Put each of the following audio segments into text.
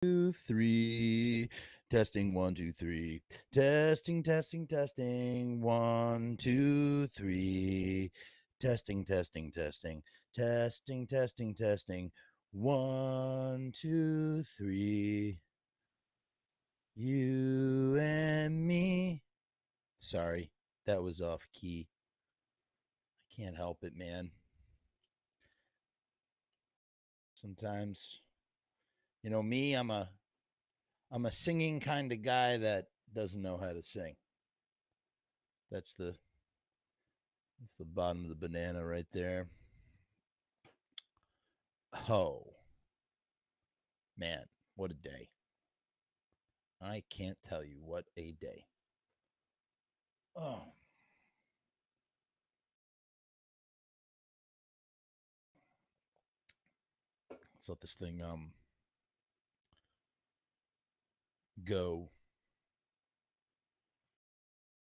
2, 3. Testing 1, 2, 3. Testing, testing, testing. 1, 2, 3. Testing, testing, testing. Testing, testing, testing. 1, 2, 3. You and me. Sorry, that was off key. I can't help it, man. Sometimes, me, I'm a singing kind of guy that doesn't know how to sing. That's the bottom of the banana right there. Oh, man, what a day. I can't tell you what a day. Oh, let's let this thing go.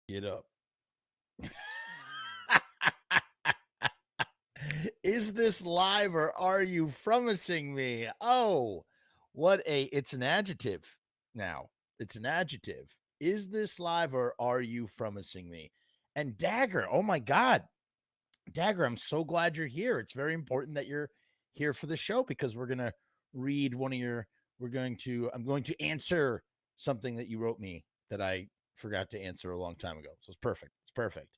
Get up. Is this live or are you frumessing me? Oh, it's an adjective now. It's an adjective. Is this live or are you frumessing me? And Dagger, oh my God. Dagger, I'm so glad you're here. It's very important that you're here for the show because we're going to read I'm going to answer something that you wrote me that I forgot to answer a long time ago. So it's perfect. It's perfect.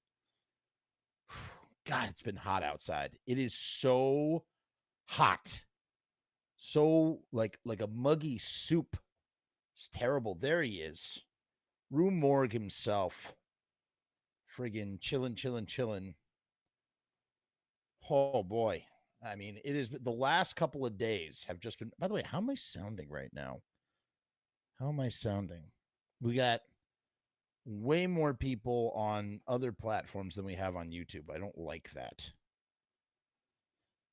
God, it's been hot outside. It is so hot. So like a muggy soup. It's terrible. There he is. Rue Morgue himself. Friggin' chillin'. Oh boy. I mean, it is the last couple of days have just been. By the way, how am I sounding right now? How am I sounding? We got way more people on other platforms than we have on YouTube. I don't like that.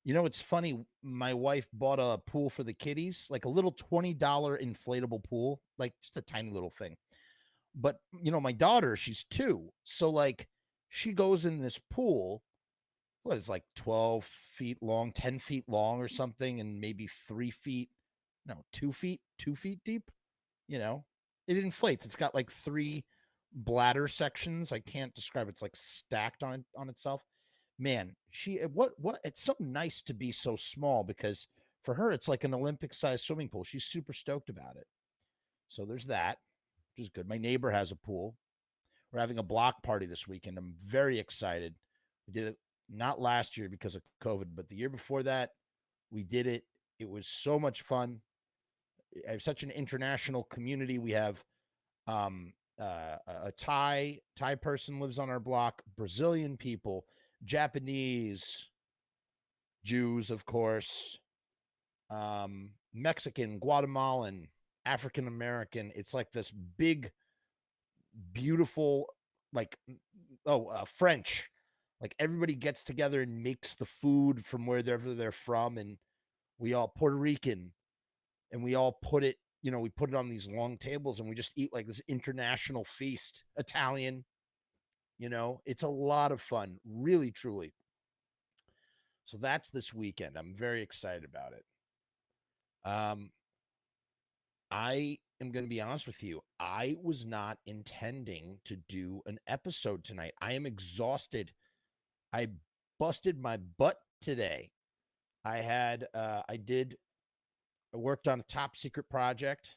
It's funny. My wife bought a pool for the kiddies, like a little $20 inflatable pool, like just a tiny little thing. But, my daughter, she's 2. So, like, she goes in this pool, what is like 12 feet long, 10 feet long or something, and maybe 3 feet, no, 2 feet deep. You know, it inflates. It's got like 3 bladder sections. I can't describe it. It's like stacked on itself. Man, what it's so nice to be so small because for her it's like an Olympic sized swimming pool. She's super stoked about it. So there's that, which is good. My neighbor has a pool. We're having a block party this weekend. I'm very excited. We did it not last year because of COVID, but the year before that, we did it. It was so much fun. I have such an international community. We have a Thai person lives on our block, Brazilian people, Japanese, Jews, of course, Mexican, Guatemalan, African American. It's like this big, beautiful, like French. Like everybody gets together and makes the food from wherever they're from, and we all Puerto Rican, and we all put it. We put it on these long tables, and we just eat like this international feast. Italian, it's a lot of fun, really, truly. So that's this weekend. I'm very excited about it. Um, I am going to be honest with you. I was not intending to do an episode tonight. I am exhausted. I busted my butt today. I worked on a top secret project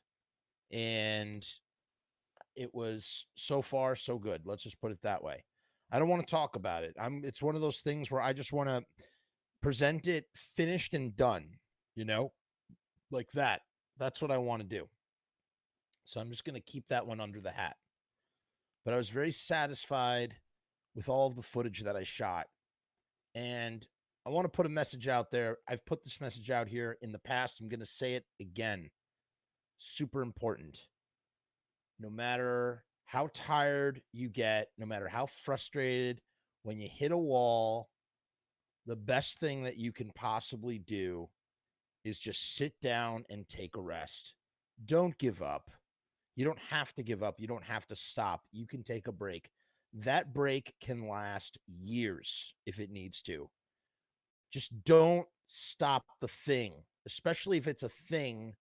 and it was so far so good. Let's just put it that way. I don't want to talk about it. It's one of those things where I just want to present it finished and done, you know, like that. That's what I want to do. So I'm just going to keep that one under the hat. But I was very satisfied with all of the footage that I shot. And I want to put a message out there. I've put this message out here in the past. I'm going to say it again. Super important. No matter how tired you get, no matter how frustrated, when you hit a wall, the best thing that you can possibly do is just sit down and take a rest. Don't give up. You don't have to give up. You don't have to stop. You can take a break. That break can last years if it needs to. Just don't stop the thing, especially if it's a thing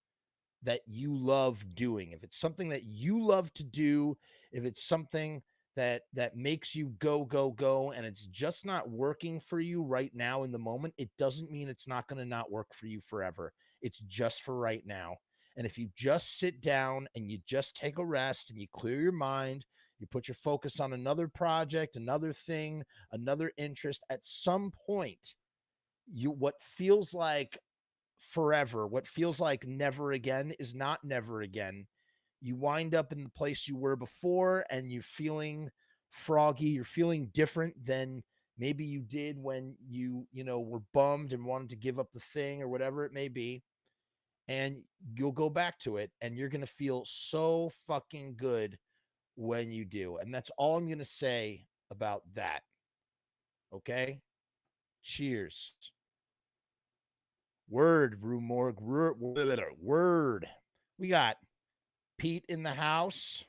that you love doing, if it's something that you love to do, if it's something that makes you go, and it's just not working for you right now in the moment, it doesn't mean it's not going to not work for you forever. It's just for right now. And if you just sit down and you just take a rest and you clear your mind, you put your focus on another project, another thing, another interest, at some point, what feels like forever, what feels like never again, is not never again. You wind up in the place you were before, and you're feeling froggy, you're feeling different than maybe you did when were bummed and wanted to give up the thing or whatever it may be. And you'll go back to it, and you're going to feel so fucking good when you do. And that's all I'm going to say about that. Okay? Cheers. Word, Brewmorg. Word. We got Pete in the house.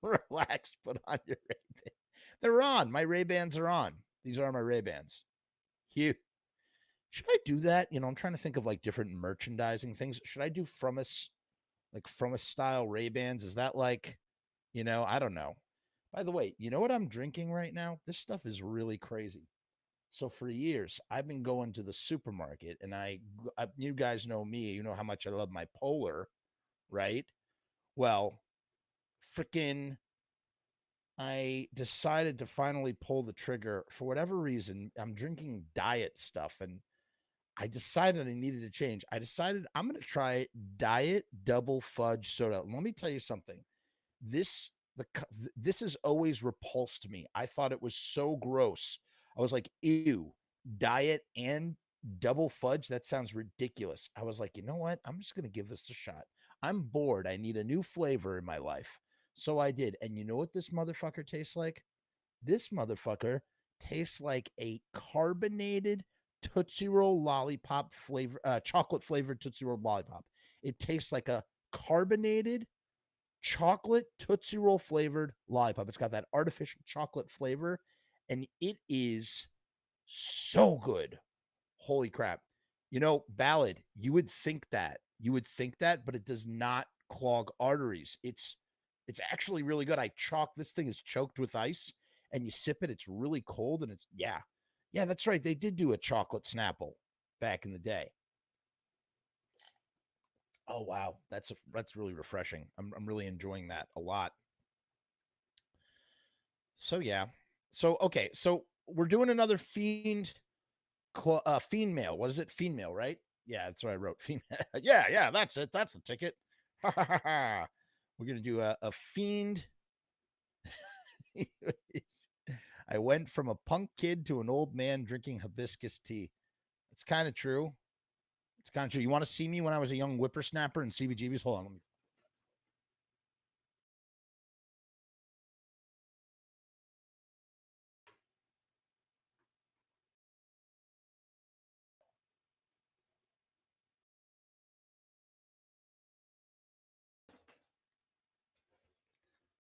Relax, put on your Ray-Bans. They're on. My Ray-Bans are on. These are my Ray-Bans. Should I do that? I'm trying to think of like different merchandising things. Should I do Frumess, like Frumess style Ray-Bans? Is that like, I don't know. By the way, you know what I'm drinking right now? This stuff is really crazy. So for years, I've been going to the supermarket, and you guys know me, you know how much I love my Polar, right? Well, freaking, I decided to finally pull the trigger. For whatever reason, I'm drinking diet stuff, and I decided I needed to change. I decided I'm going to try diet double fudge soda. Let me tell you something. This has always repulsed me. I thought it was so gross. I was like, ew, diet and double fudge? That sounds ridiculous. I was like, you know what? I'm just going to give this a shot. I'm bored. I need a new flavor in my life. So I did. And you know what this motherfucker tastes like? This motherfucker tastes like a carbonated Tootsie Roll lollipop flavor, chocolate flavored Tootsie Roll lollipop. It tastes like a carbonated chocolate Tootsie Roll flavored lollipop. It's got that artificial chocolate flavor, and it is so good. Holy crap. Ballad, you would think that. But it does not clog arteries. It's actually really good. This thing is choked with ice, and you sip it, it's really cold, and yeah. Yeah, that's right. They did do a chocolate Snapple back in the day. Oh wow, that's really refreshing. I'm really enjoying that a lot. So yeah. So okay, so we're doing another Fiend Mail. What is it? Fiend Mail, right? Yeah, that's what I wrote. Fiend. yeah, that's it. That's the ticket. We're gonna do a Fiend. I went from a punk kid to an old man drinking hibiscus tea. It's kind of true. It's kind of true. You want to see me when I was a young whippersnapper in CBGBs? Hold on.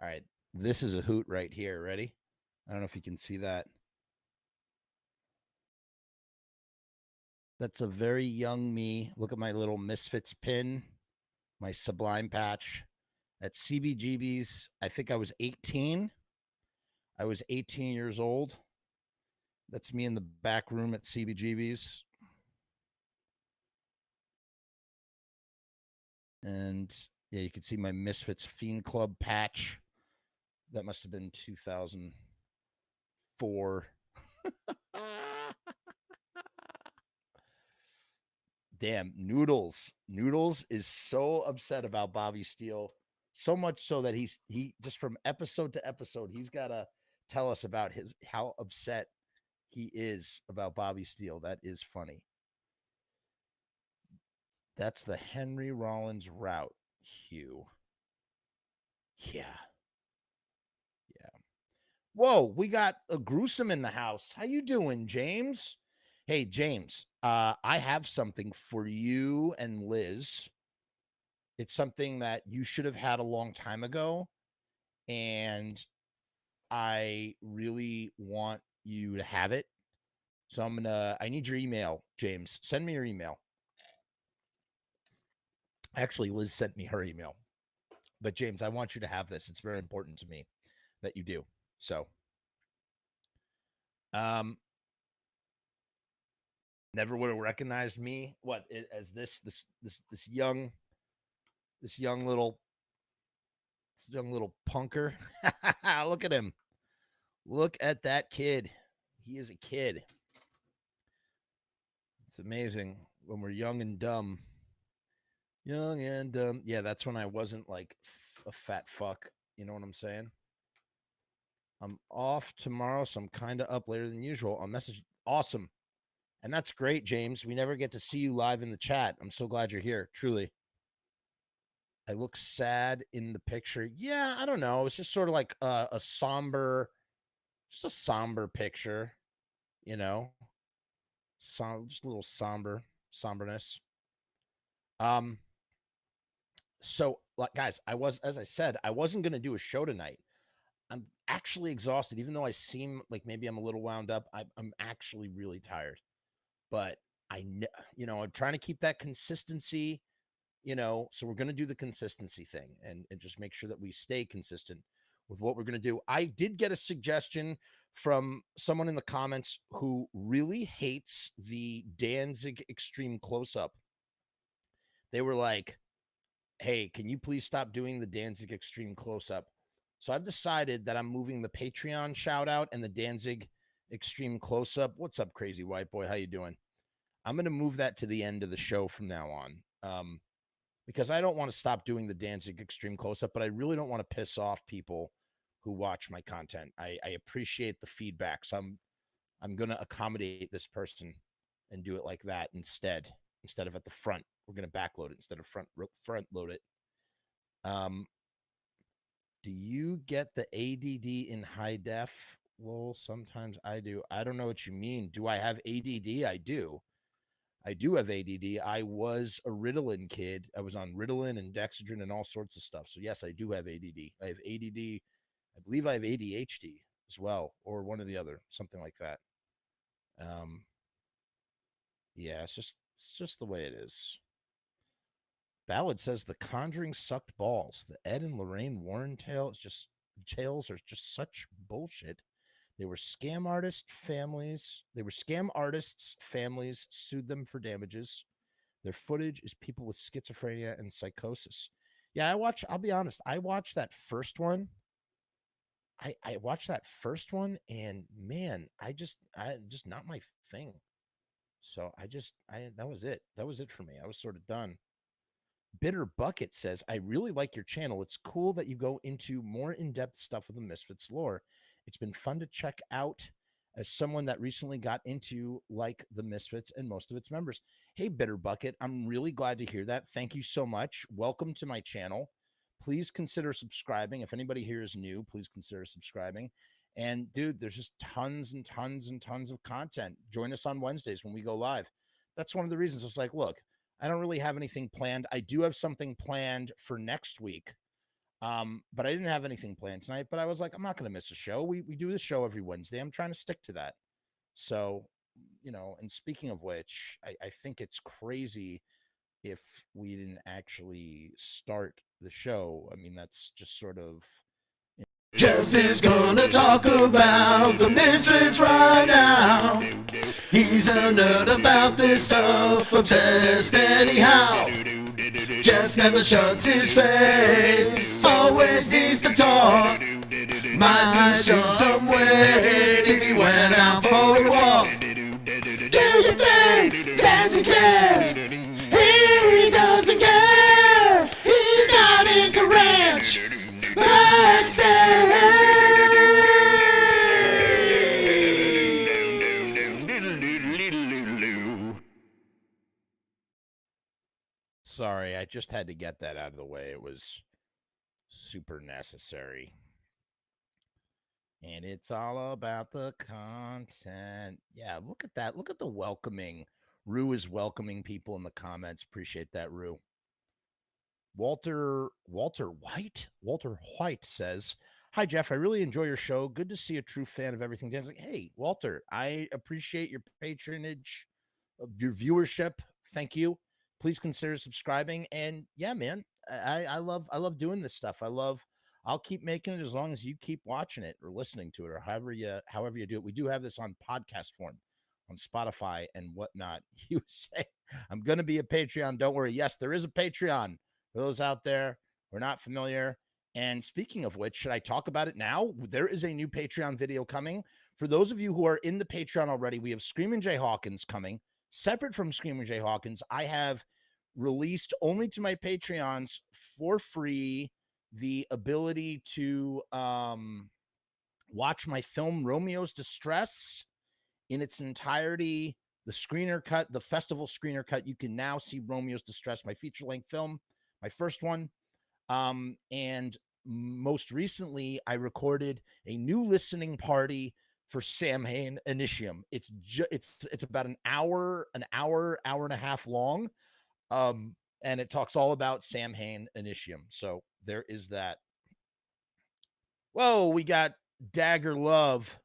All right. This is a hoot right here. Ready? I don't know if you can see that. That's a very young me. Look at my little Misfits pin, my Sublime patch. At CBGB's, I think I was 18. I was 18 years old. That's me in the back room at CBGB's. And yeah, you can see my Misfits Fiend Club patch. That must have been 2004. Damn, Noodles. Noodles is so upset about Bobby Steele. So much so that he just from episode to episode, he's gotta tell us about how upset he is about Bobby Steele. That is funny. That's the Henry Rollins route, Hugh. Yeah. Yeah. Whoa, we got a gruesome in the house. How you doing, James? Hey, James, I have something for you and Liz. It's something that you should have had a long time ago, and I really want you to have it. So I need your email, James. Send me your email. Actually, Liz sent me her email. But James, I want you to have this. It's very important to me that you do. So, um, never would have recognized me as this young little punker. Look at him. Look at that kid. He is a kid. It's amazing when we're young and dumb. Young and dumb. Yeah, that's when I wasn't like a fat fuck. You know what I'm saying? I'm off tomorrow, so I'm kind of up later than usual. I'll message. Awesome. And that's great, James. We never get to see you live in the chat. I'm so glad you're here. Truly. I look sad in the picture. Yeah, I don't know. It's just sort of like a somber, just a somber picture, you know, just a little somberness. So, like, guys, as I said, I wasn't going to do a show tonight. I'm actually exhausted, even though I seem like maybe I'm a little wound up. I'm actually really tired, but I'm trying to keep that consistency, so we're going to do the consistency thing and just make sure that we stay consistent with what we're going to do. I did get a suggestion from someone in the comments who really hates the Danzig extreme close-up. They were like, hey, can you please stop doing the Danzig extreme close-up? So I've decided that I'm moving the Patreon shout out and the Danzig extreme close-up. What's up, crazy white boy? How you doing? I'm going to move that to the end of the show from now on. Because I don't want to stop doing the Danzig extreme close-up, but I really don't want to piss off people who watch my content. I appreciate the feedback, so I'm going to accommodate this person and do it like that instead of at the front. We're going to backload it instead of front load it. Do you get the ADD in high def? Well, sometimes I do. I don't know what you mean. Do I have ADD? I do. I do have ADD. I was a Ritalin kid. I was on Ritalin and Dexedrine and all sorts of stuff. So yes, I do have ADD. I have ADD. I believe I have ADHD as well, or one or the other, something like that. Yeah, it's just the way it is. Ballad says The Conjuring sucked balls. The Ed and Lorraine Warren tales are just such bullshit. They were scam artists' families sued them for damages. Their footage is people with schizophrenia and psychosis. Yeah, I'll be honest, I watched that first one. I watched that first one and man, I just not my thing. So that was it. That was it for me. I was sort of done. Bitter Bucket says, I really like your channel. It's cool that you go into more in-depth stuff with the Misfits lore. It's been fun to check out as someone that recently got into like the Misfits and most of its members. Hey, Bitter Bucket, I'm really glad to hear that. Thank you so much. Welcome to my channel. Please consider subscribing. If anybody here is new, please consider subscribing. And dude, there's just tons and tons and tons of content. Join us on Wednesdays when we go live. That's one of the reasons. It's like, look, I don't really have anything planned. I do have something planned for next week. But I didn't have anything planned tonight, but I was like, I'm not going to miss a show. We do this show every Wednesday. I'm trying to stick to that. So, and speaking of which, I think it's crazy if we didn't actually start the show. I mean, that's just sort of... Jeff is gonna talk about the Misfits right now. He's a nerd about this stuff, obsessed anyhow. Jeff never shuts his face, always needs to talk. Might be some weight if he went out for a walk. Do you think Danzig cares? He doesn't care. He's not incorrect. Sorry, I just had to get that out of the way. It was super necessary. And it's all about the content. Yeah, look at that. Look at the welcoming. Rue is welcoming people in the comments. Appreciate that, Rue. Walter White says, hi, Jeff. I really enjoy your show. Good to see a true fan of everything Danzig. Hey, Walter, I appreciate your patronage, of your viewership. Thank you. please consider subscribing. And yeah, man, I love doing this stuff. I'll keep making it as long as you keep watching it or listening to it or however you do it. We do have this on podcast form on Spotify and whatnot. You say I'm gonna be a Patreon. Don't worry. Yes, there is a Patreon for those out there who are not familiar. And speaking of which, should I talk about it now? There is a new Patreon video coming. For those of you who are in the Patreon already, we have Screamin' Jay Hawkins coming. Separate from Screamin' Jay Hawkins, I have released only to my Patreons for free the ability to watch my film Romeo's Distress in its entirety, the screener cut, the festival screener cut. You can now see Romeo's Distress, my feature-length film, my first one. And most recently, I recorded a new listening party for Samhain and Danzig. It's about an hour and a half long. And it talks all about Samhain and Danzig. So there is that. Whoa, we got Dagger Love.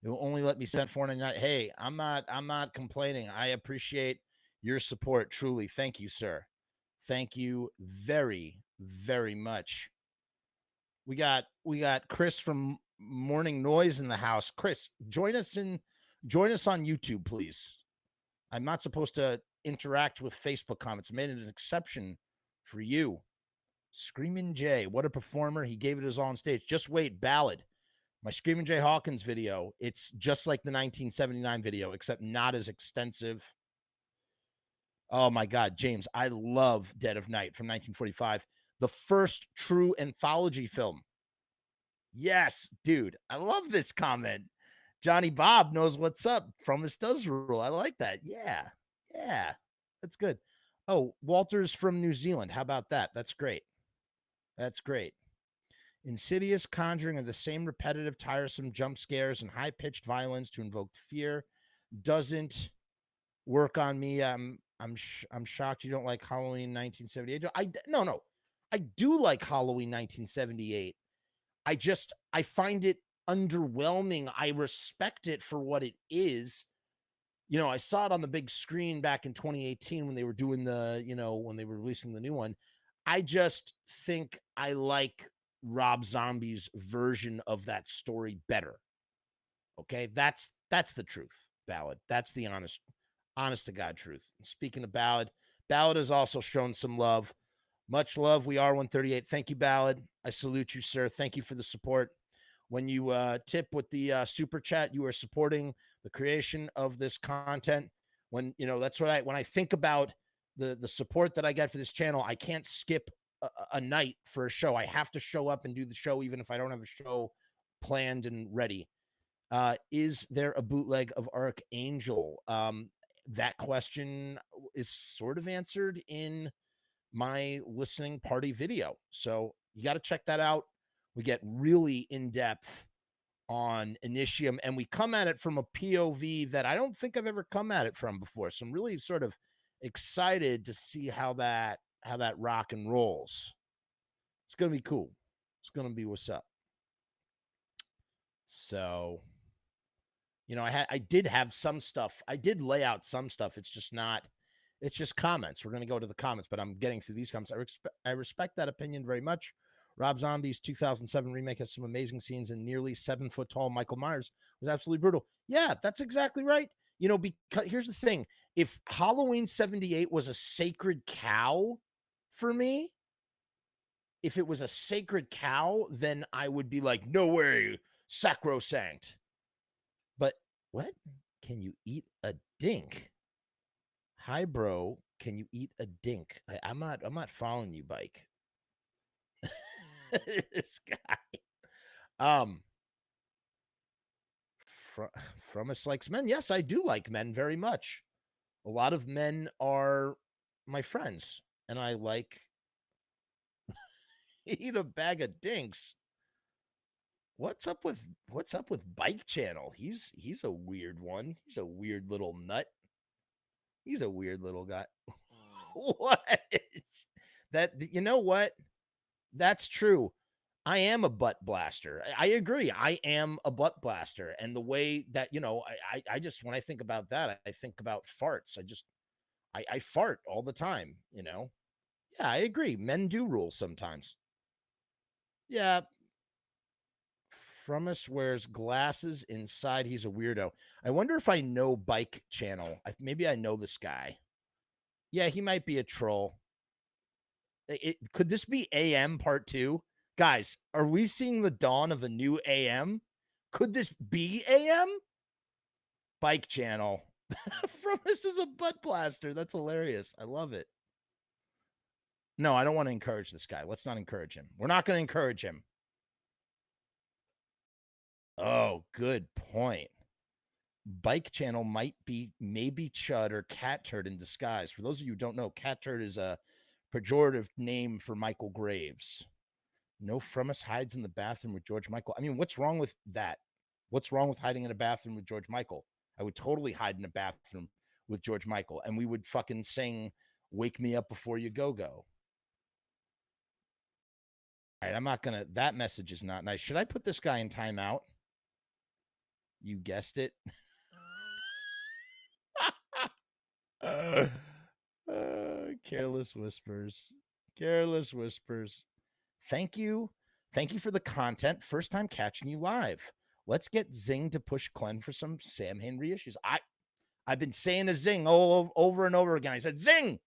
It will only let me send $4.99. Hey, I'm not complaining. I appreciate your support. Truly. Thank you, sir. Thank you very, very much. We got Chris from Morning Noise in the house. Chris, join us on YouTube, please. I'm not supposed to interact with Facebook comments. I made an exception for you. Screamin' Jay, what a performer. He gave it his all on stage. Just wait, Ballad. My Screamin' Jay Hawkins video. It's just like the 1979 video, except not as extensive. Oh my God, James, I love Dead of Night from 1945. The first true anthology film. Yes, dude, I love this comment. Johnny Bob knows what's up. Frumess does rule. I like that. Yeah, that's good. Oh, Walter's from New Zealand. How about that? That's great. That's great. Insidious conjuring of the same repetitive, tiresome jump scares and high-pitched violence to invoke fear doesn't work on me. I'm shocked you don't like Halloween 1978. No. I do like Halloween 1978. I find it underwhelming. I respect it for what it is. You know, I saw it on the big screen back in 2018 when they were doing when they were releasing the new one. I just think I like Rob Zombie's version of that story better. Okay, that's the truth, Ballad. That's the honest to God truth. And speaking of Ballad has also shown some love. Much love. We are 138. Thank you, Ballad. I salute you, sir. Thank you for the support. When you tip with the super chat, you are supporting the creation of this content. When that's what when I think about the support that I get for this channel, I can't skip a night for a show. I have to show up and do the show, even if I don't have a show planned and ready. Is there a bootleg of Archangel? That question is sort of answered in my listening party video. So you got to check that out. We get really in depth on Initium, and we come at it from a POV that I don't think I've ever come at it from before. So I'm really sort of excited to see how that rock and rolls. It's going to be cool. It's going to be what's up. So, I did have some stuff. I did lay out some stuff. It's just comments. We're going to go to the comments, but I'm getting through these comments. I respect that opinion very much. Rob Zombie's 2007 remake has some amazing scenes, and nearly 7 foot tall Michael Myers was absolutely brutal. Yeah, that's exactly right. Because here's the thing. If Halloween 78 was a sacred cow for me, if it was a sacred cow, then I would be like, no way, sacrosanct. But what? Can you eat a dink? Hi, bro. Can you eat a dink? I'm not following you, Bike. This guy. Frumess likes men. Yes, I do like men very much. A lot of men are my friends, and I like eat a bag of dinks. What's up with Bike Channel? He's a weird one. He's a weird little nut. He's a weird little guy. What? That, you know what? That's true. I am a butt blaster. I agree. I am a butt blaster. And the way that, I just, when I think about that, I think about farts. I fart all the time, you know? Yeah, I agree. Men do rule sometimes. Yeah. Frumess wears glasses inside. He's a weirdo. I wonder if I know Bike Channel. Maybe I know this guy. Yeah, he might be a troll. Could this be AM part 2? Guys, are we seeing the dawn of a new AM? Could this be AM? Bike Channel. Frumess is a butt blaster. That's hilarious. I love it. No, I don't want to encourage this guy. Let's not encourage him. We're not going to encourage him. Oh, good point. Bike Channel might be maybe Chud or Cat Turd in disguise. For those of you who don't know, Cat Turd is a pejorative name for Michael Graves. No Frumess hides in the bathroom with George Michael. I mean, what's wrong with that? What's wrong with hiding in a bathroom with George Michael? I would totally hide in a bathroom with George Michael, and we would fucking sing Wake Me Up Before You Go Go. All right, I'm not going to, that message is not nice. Should I put this guy in timeout? You guessed it. Careless whispers. Careless whispers. Thank you. Thank you for the content. First time catching you live. Let's get Zing to push Glenn for some Samhain reissues. I've been saying a Zing over and over again. I said, Zing,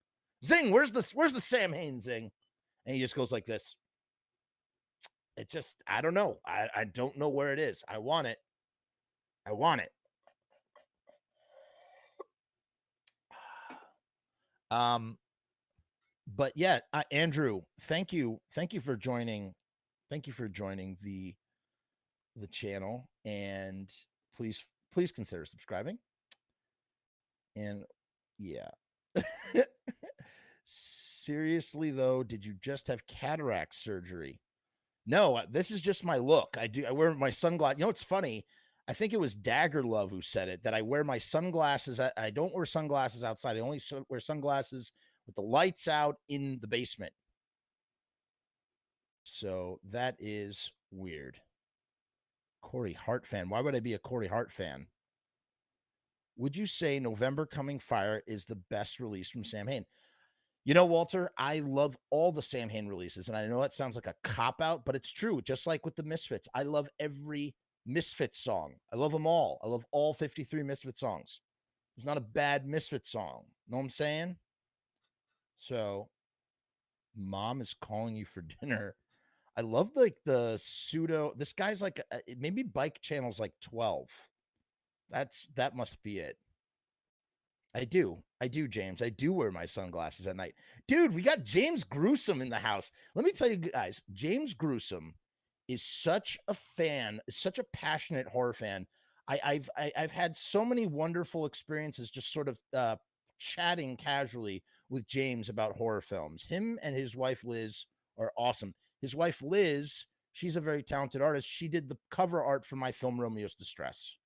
Zing, where's the Samhain Zing? And he just goes like this. It just, I don't know. I don't know where it is. I want it. I want it. But yeah, Andrew, thank you for joining. Thank you for joining the channel, and please consider subscribing. And yeah, seriously though, did you just have cataract surgery? No, this is just my look. I wear my sunglasses. You know, it's funny. I think it was Dagger Love who said it, that I wear my sunglasses. I don't wear sunglasses outside. I only wear sunglasses with the lights out in the basement. So that is weird. Corey Hart fan. Why would I be a Corey Hart fan? Would you say November Coming Fire is the best release from Samhain? You know, Walter, I love all the Samhain releases, and I know that sounds like a cop-out, but it's true. Just like with the Misfits, I love every Misfits song. I love them all. I love all 53 Misfits songs. There's not a bad Misfits song. Know what I'm saying? So, Mom is calling you for dinner. I love like the pseudo. This guy's like maybe Bike Channel's like 12. That must be it. I do, James. I do wear my sunglasses at night. Dude, we got James Gruesome in the house. Let me tell you guys, James Gruesome is such a fan, such a passionate horror fan. I've had so many wonderful experiences just sort of chatting casually with James about horror films. Him and his wife Liz are awesome. His wife Liz, she's a very talented artist. She did the cover art for my film Romeo's Distress.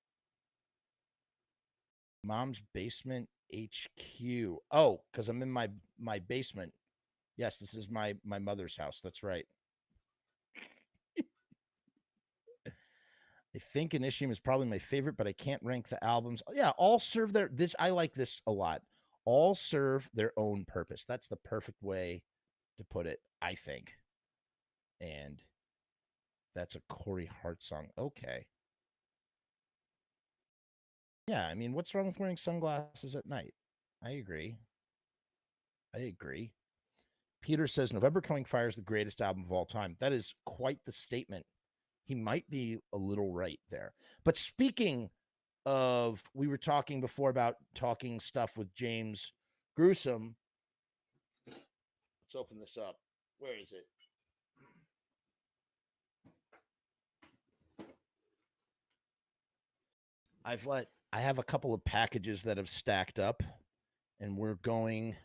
Mom's basement HQ. Oh, because I'm in my basement. Yes, this is my mother's house. That's right. I think Initium is probably my favorite, but I can't rank the albums. Yeah, all serve their I like this a lot. All serve their own purpose. That's the perfect way to put it, I think. And that's a Corey Hart song. Okay. Yeah, I mean, what's wrong with wearing sunglasses at night? I agree. Peter says November Coming Fire is the greatest album of all time. That is quite the statement. He might be a little right there. But speaking of, we were talking before about talking stuff with James Gruesome. Let's open this up. Where is it? I have a couple of packages that have stacked up, and we're going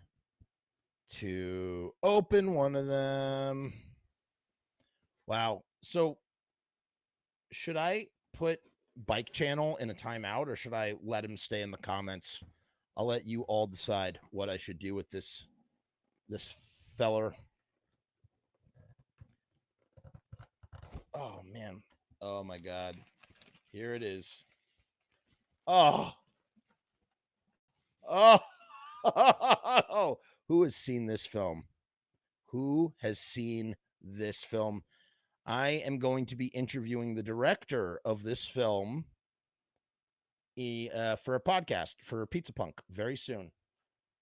to open one of them. Wow. So should I put Bike Channel in a timeout, or should I let him stay in the comments? I'll let you all decide what I should do with this feller. Oh man. Oh my God. Here it is. Oh. Who has seen this film? Who has seen this film? I am going to be interviewing the director of this film for a podcast for Pizza Punk very soon.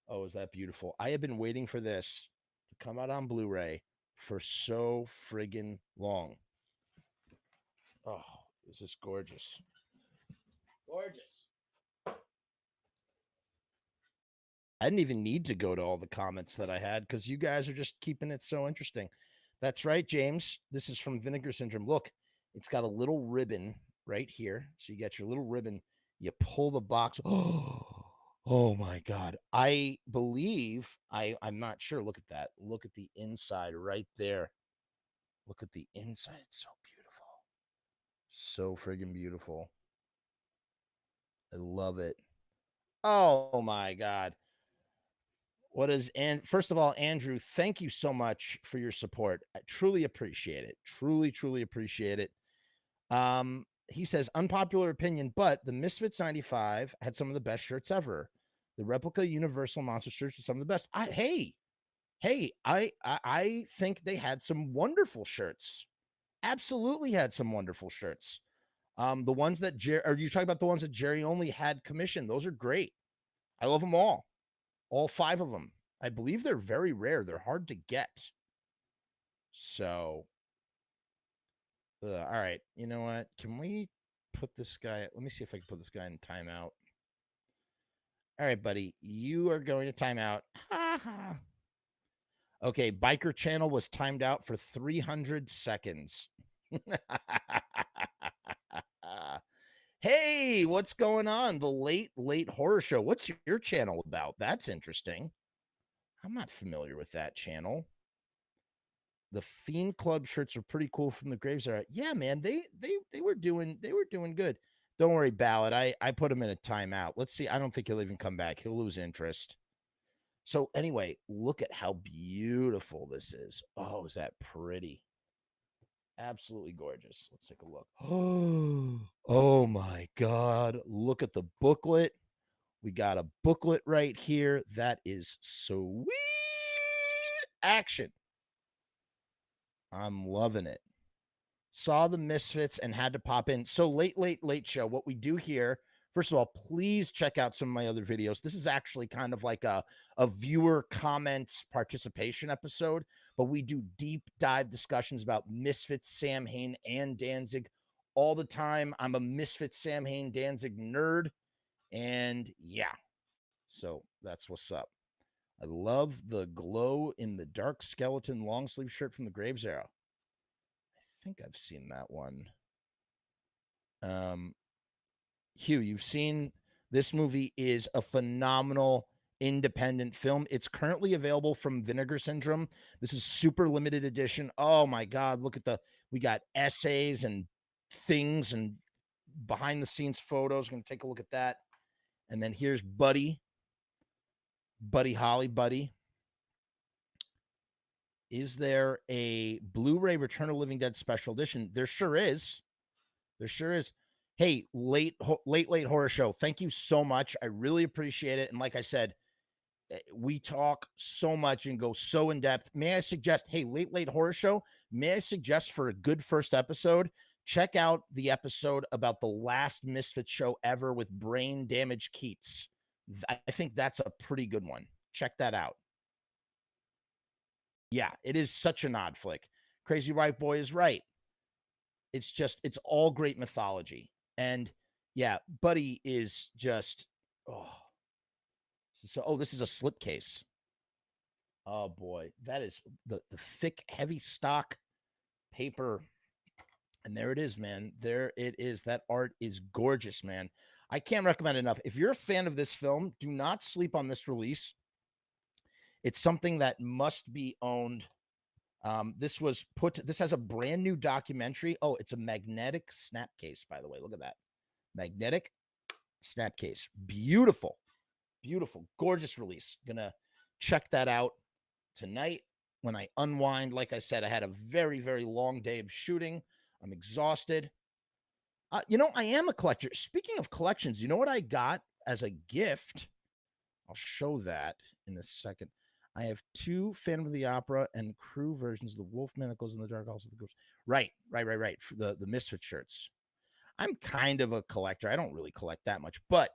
Oh, is that beautiful? I have been waiting for this to come out on Blu-ray for so friggin' long. Oh, this is gorgeous. Gorgeous. I didn't even need to go to all the comments that I had because you guys are just keeping it so interesting. That's right, James. This is from Vinegar Syndrome. Look, it's got a little ribbon right here. So you got your little ribbon. You pull the box. Oh my God. I believe I'm not sure. Look at that. Look at the inside right there. Look at the inside. It's so beautiful. So friggin' beautiful. I love it. Oh my God. What is, and first of all, Andrew, thank you so much for your support. I truly appreciate it. Truly appreciate it. He says, unpopular opinion, but the Misfits 95 had some of the best shirts ever. The replica Universal Monster shirts are some of the best. I think they had some wonderful shirts. Absolutely had some wonderful shirts. The ones that are you talking about the ones that Jerry only had commissioned? Those are great. I love them all 5 of them. I believe they're very rare. They're hard to get. So, all right. You know what? Can we put this guy? Let me see if I can put this guy in timeout. All right, buddy. You are going to timeout. Okay. Biker Channel was timed out for 300 seconds. Hey, what's going on? The late horror show. What's your channel about? That's interesting. I'm not familiar with that channel. The Fiend Club shirts are pretty cool from the Graves era. Yeah, man, they were doing good. Don't worry, Ballad. I put him in a timeout. Let's see. I don't think he'll even come back. He'll lose interest. So anyway, look at how beautiful this is. Oh, is that pretty? Absolutely gorgeous. Let's take a look. Oh my God. Look at the booklet. We got a booklet right here. That is sweet action. I'm loving it. Saw the Misfits and had to pop in. So late show. What we do here, first of all, please check out some of my other videos. This is actually kind of like a viewer comments participation episode, but we do deep dive discussions about Misfits, Samhain, and Danzig all the time. I'm a Misfits, Samhain, Danzig nerd. And yeah, so that's what's up. I love the glow in the dark skeleton long sleeve shirt from the Graves era. I think I've seen that one. Hugh, you've seen this movie is a phenomenal independent film. It's currently available from Vinegar Syndrome. This is super limited edition. Oh my God. Look at we got essays and things and behind the scenes photos. We're going to take a look at that. And then here's Buddy Holly. Is there a Blu-ray Return of the Living Dead special edition? There sure is. Hey, late horror show. Thank you so much. I really appreciate it. And like I said, we talk so much and go so in depth. May I suggest, hey, late horror show, may I suggest for a good first episode, check out the episode about the last Misfits show ever with Brain Damage Keats. I think that's a pretty good one. Check that out. Yeah, it is such an odd flick. Crazy White Boy is right. It's all great mythology. And yeah, Buddy is just, this is a slipcase. Oh boy, that is the thick, heavy stock paper. And there it is, man. There it is. That art is gorgeous, man. I can't recommend it enough. If you're a fan of this film, do not sleep on this release. It's something that must be owned. This has a brand new documentary. Oh, it's a magnetic snap case, by the way. Look at that. Magnetic snap case. Beautiful, gorgeous release. Gonna check that out tonight when I unwind. Like I said, I had a very, very long day of shooting. I'm exhausted. I am a collector. Speaking of collections, you know what I got as a gift? I'll show that in a second. I have 2 Phantom of the Opera and crew versions of the Wolfman that goes in the Dark Halls of the Ghost. Right. For the Misfit shirts. I'm kind of a collector. I don't really collect that much, but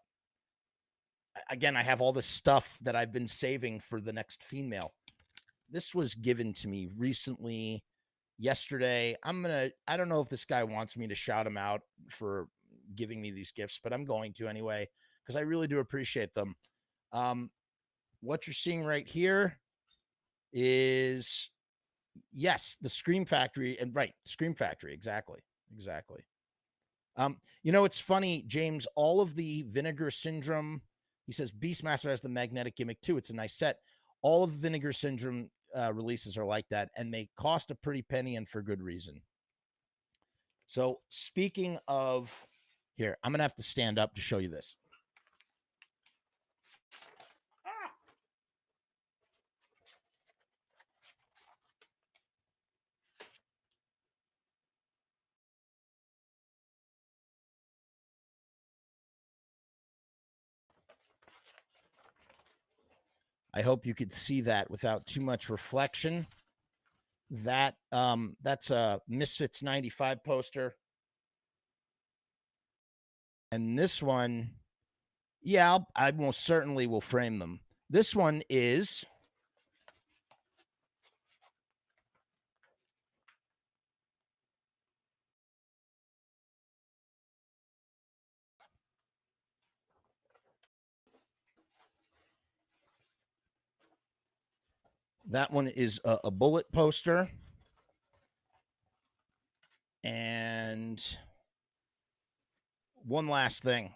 again, I have all this stuff that I've been saving for the next Fiend Mail. This was given to me recently, yesterday. I don't know if this guy wants me to shout him out for giving me these gifts, but I'm going to anyway, because I really do appreciate them. What you're seeing right here is, yes, the Scream Factory, and right, Scream Factory, exactly. It's funny, James, all of the Vinegar Syndrome, he says Beastmaster has the magnetic gimmick too. It's a nice set. All of the Vinegar Syndrome releases are like that, and they cost a pretty penny, and for good reason. So speaking of, here, I'm going to have to stand up to show you this. I hope you could see that without too much reflection. That's a Misfits 95 poster. And this one, yeah, I most certainly will frame them. This one is that one is a Bullet poster. And one last thing.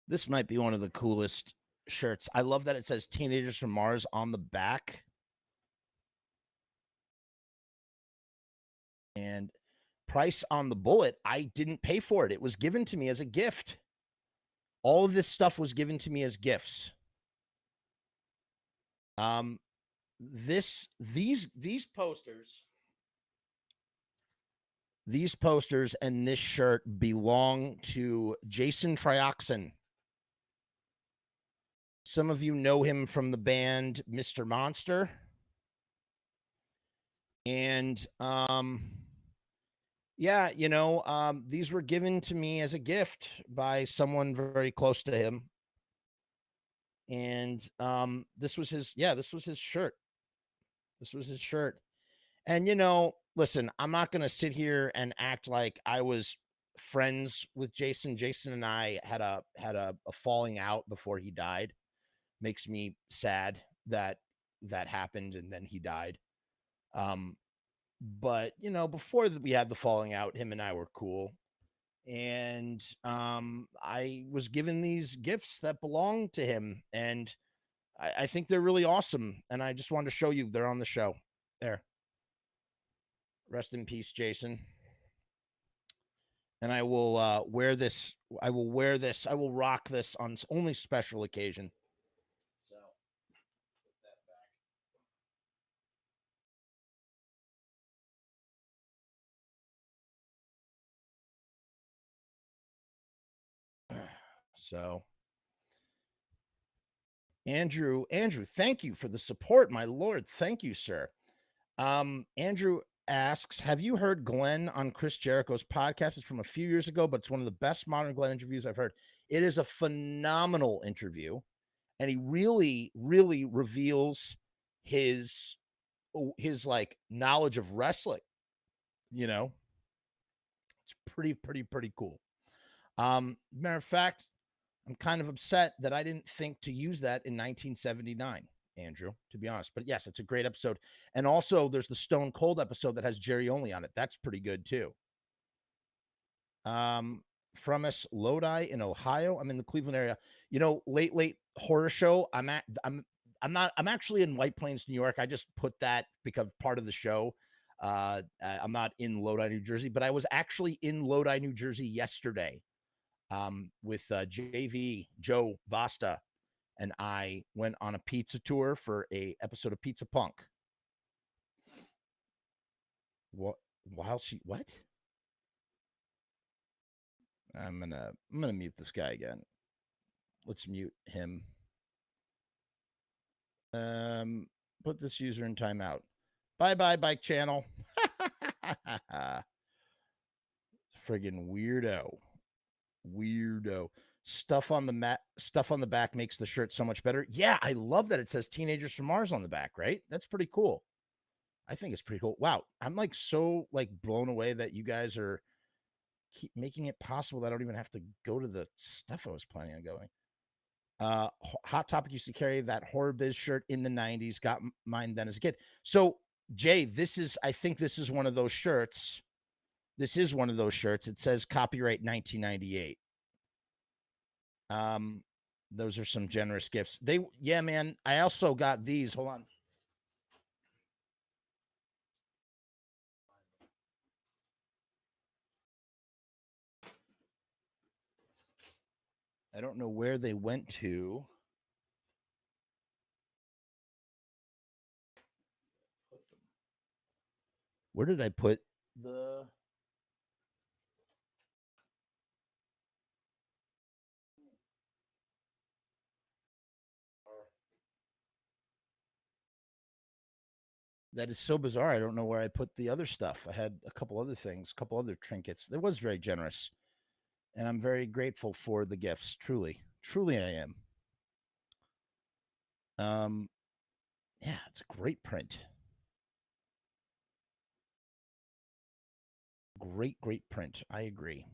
This might be one of the coolest shirts. I love that it says Teenagers from Mars on the back. And price on the Bullet, I didn't pay for it. It was given to me as a gift. All of this stuff was given to me as gifts. These posters and this shirt belong to Jason Trioxin. Some of you know him from the band Mr. Monster. And yeah, these were given to me as a gift by someone very close to him. And this was his shirt. This was his shirt. And listen, I'm not going to sit here and act like I was friends with Jason. Jason and I had a falling out before he died. Makes me sad that happened and then he died. But before we had the falling out, him and I were cool. And I was given these gifts that belong to him, and I think they're really awesome. And I just wanted to show you they're on the show. There. Rest in peace, Jason. And I will wear this. I will wear this. I will rock this on only special occasion. So put that back. So Andrew, thank you for the support, my lord. Thank you, sir. Andrew asks, have you heard Glenn on Chris Jericho's podcast? It's from a few years ago, but it's one of the best modern Glenn interviews I've heard. It is a phenomenal interview, and he really, really reveals his like knowledge of wrestling. It's pretty cool. Matter of fact, I'm kind of upset that I didn't think to use that in 1979, Andrew, to be honest. But yes, it's a great episode. And also there's the Stone Cold episode that has Jerry Only on it. That's pretty good too. Frumess, Lodi in Ohio. I'm in the Cleveland area. Late horror show. I'm actually in White Plains, New York. I just put that because part of the show. I'm not in Lodi, New Jersey, but I was actually in Lodi, New Jersey yesterday. with JV Joe Vasta, and I went on a pizza tour for a episode of Pizza Punk. What? While she what? I'm gonna mute this guy again. Let's mute him. Put this user in timeout. Bye bike channel. Friggin' weirdo. Stuff on the back makes the shirt so much better. Yeah, I love that it says Teenagers from Mars on the back, right? That's pretty cool. I think it's pretty cool. Wow, I'm like so like blown away that you guys are keep making it possible that I don't even have to go to the stuff I was planning on going. Hot Topic used to carry that Horror Biz shirt in the 90s. Got mine then as a kid. So, Jay, I think this is one of those shirts. This is one of those shirts. It says copyright 1998. Those are some generous gifts. Yeah, man. I also got these. Hold on. I don't know where they went to. Where did I put the... That is so bizarre. I don't know where I put the other stuff. I had a couple other things, a couple other trinkets. It was very generous. And I'm very grateful for the gifts. Truly. Truly I am. Yeah, it's a great print. Great print. I agree.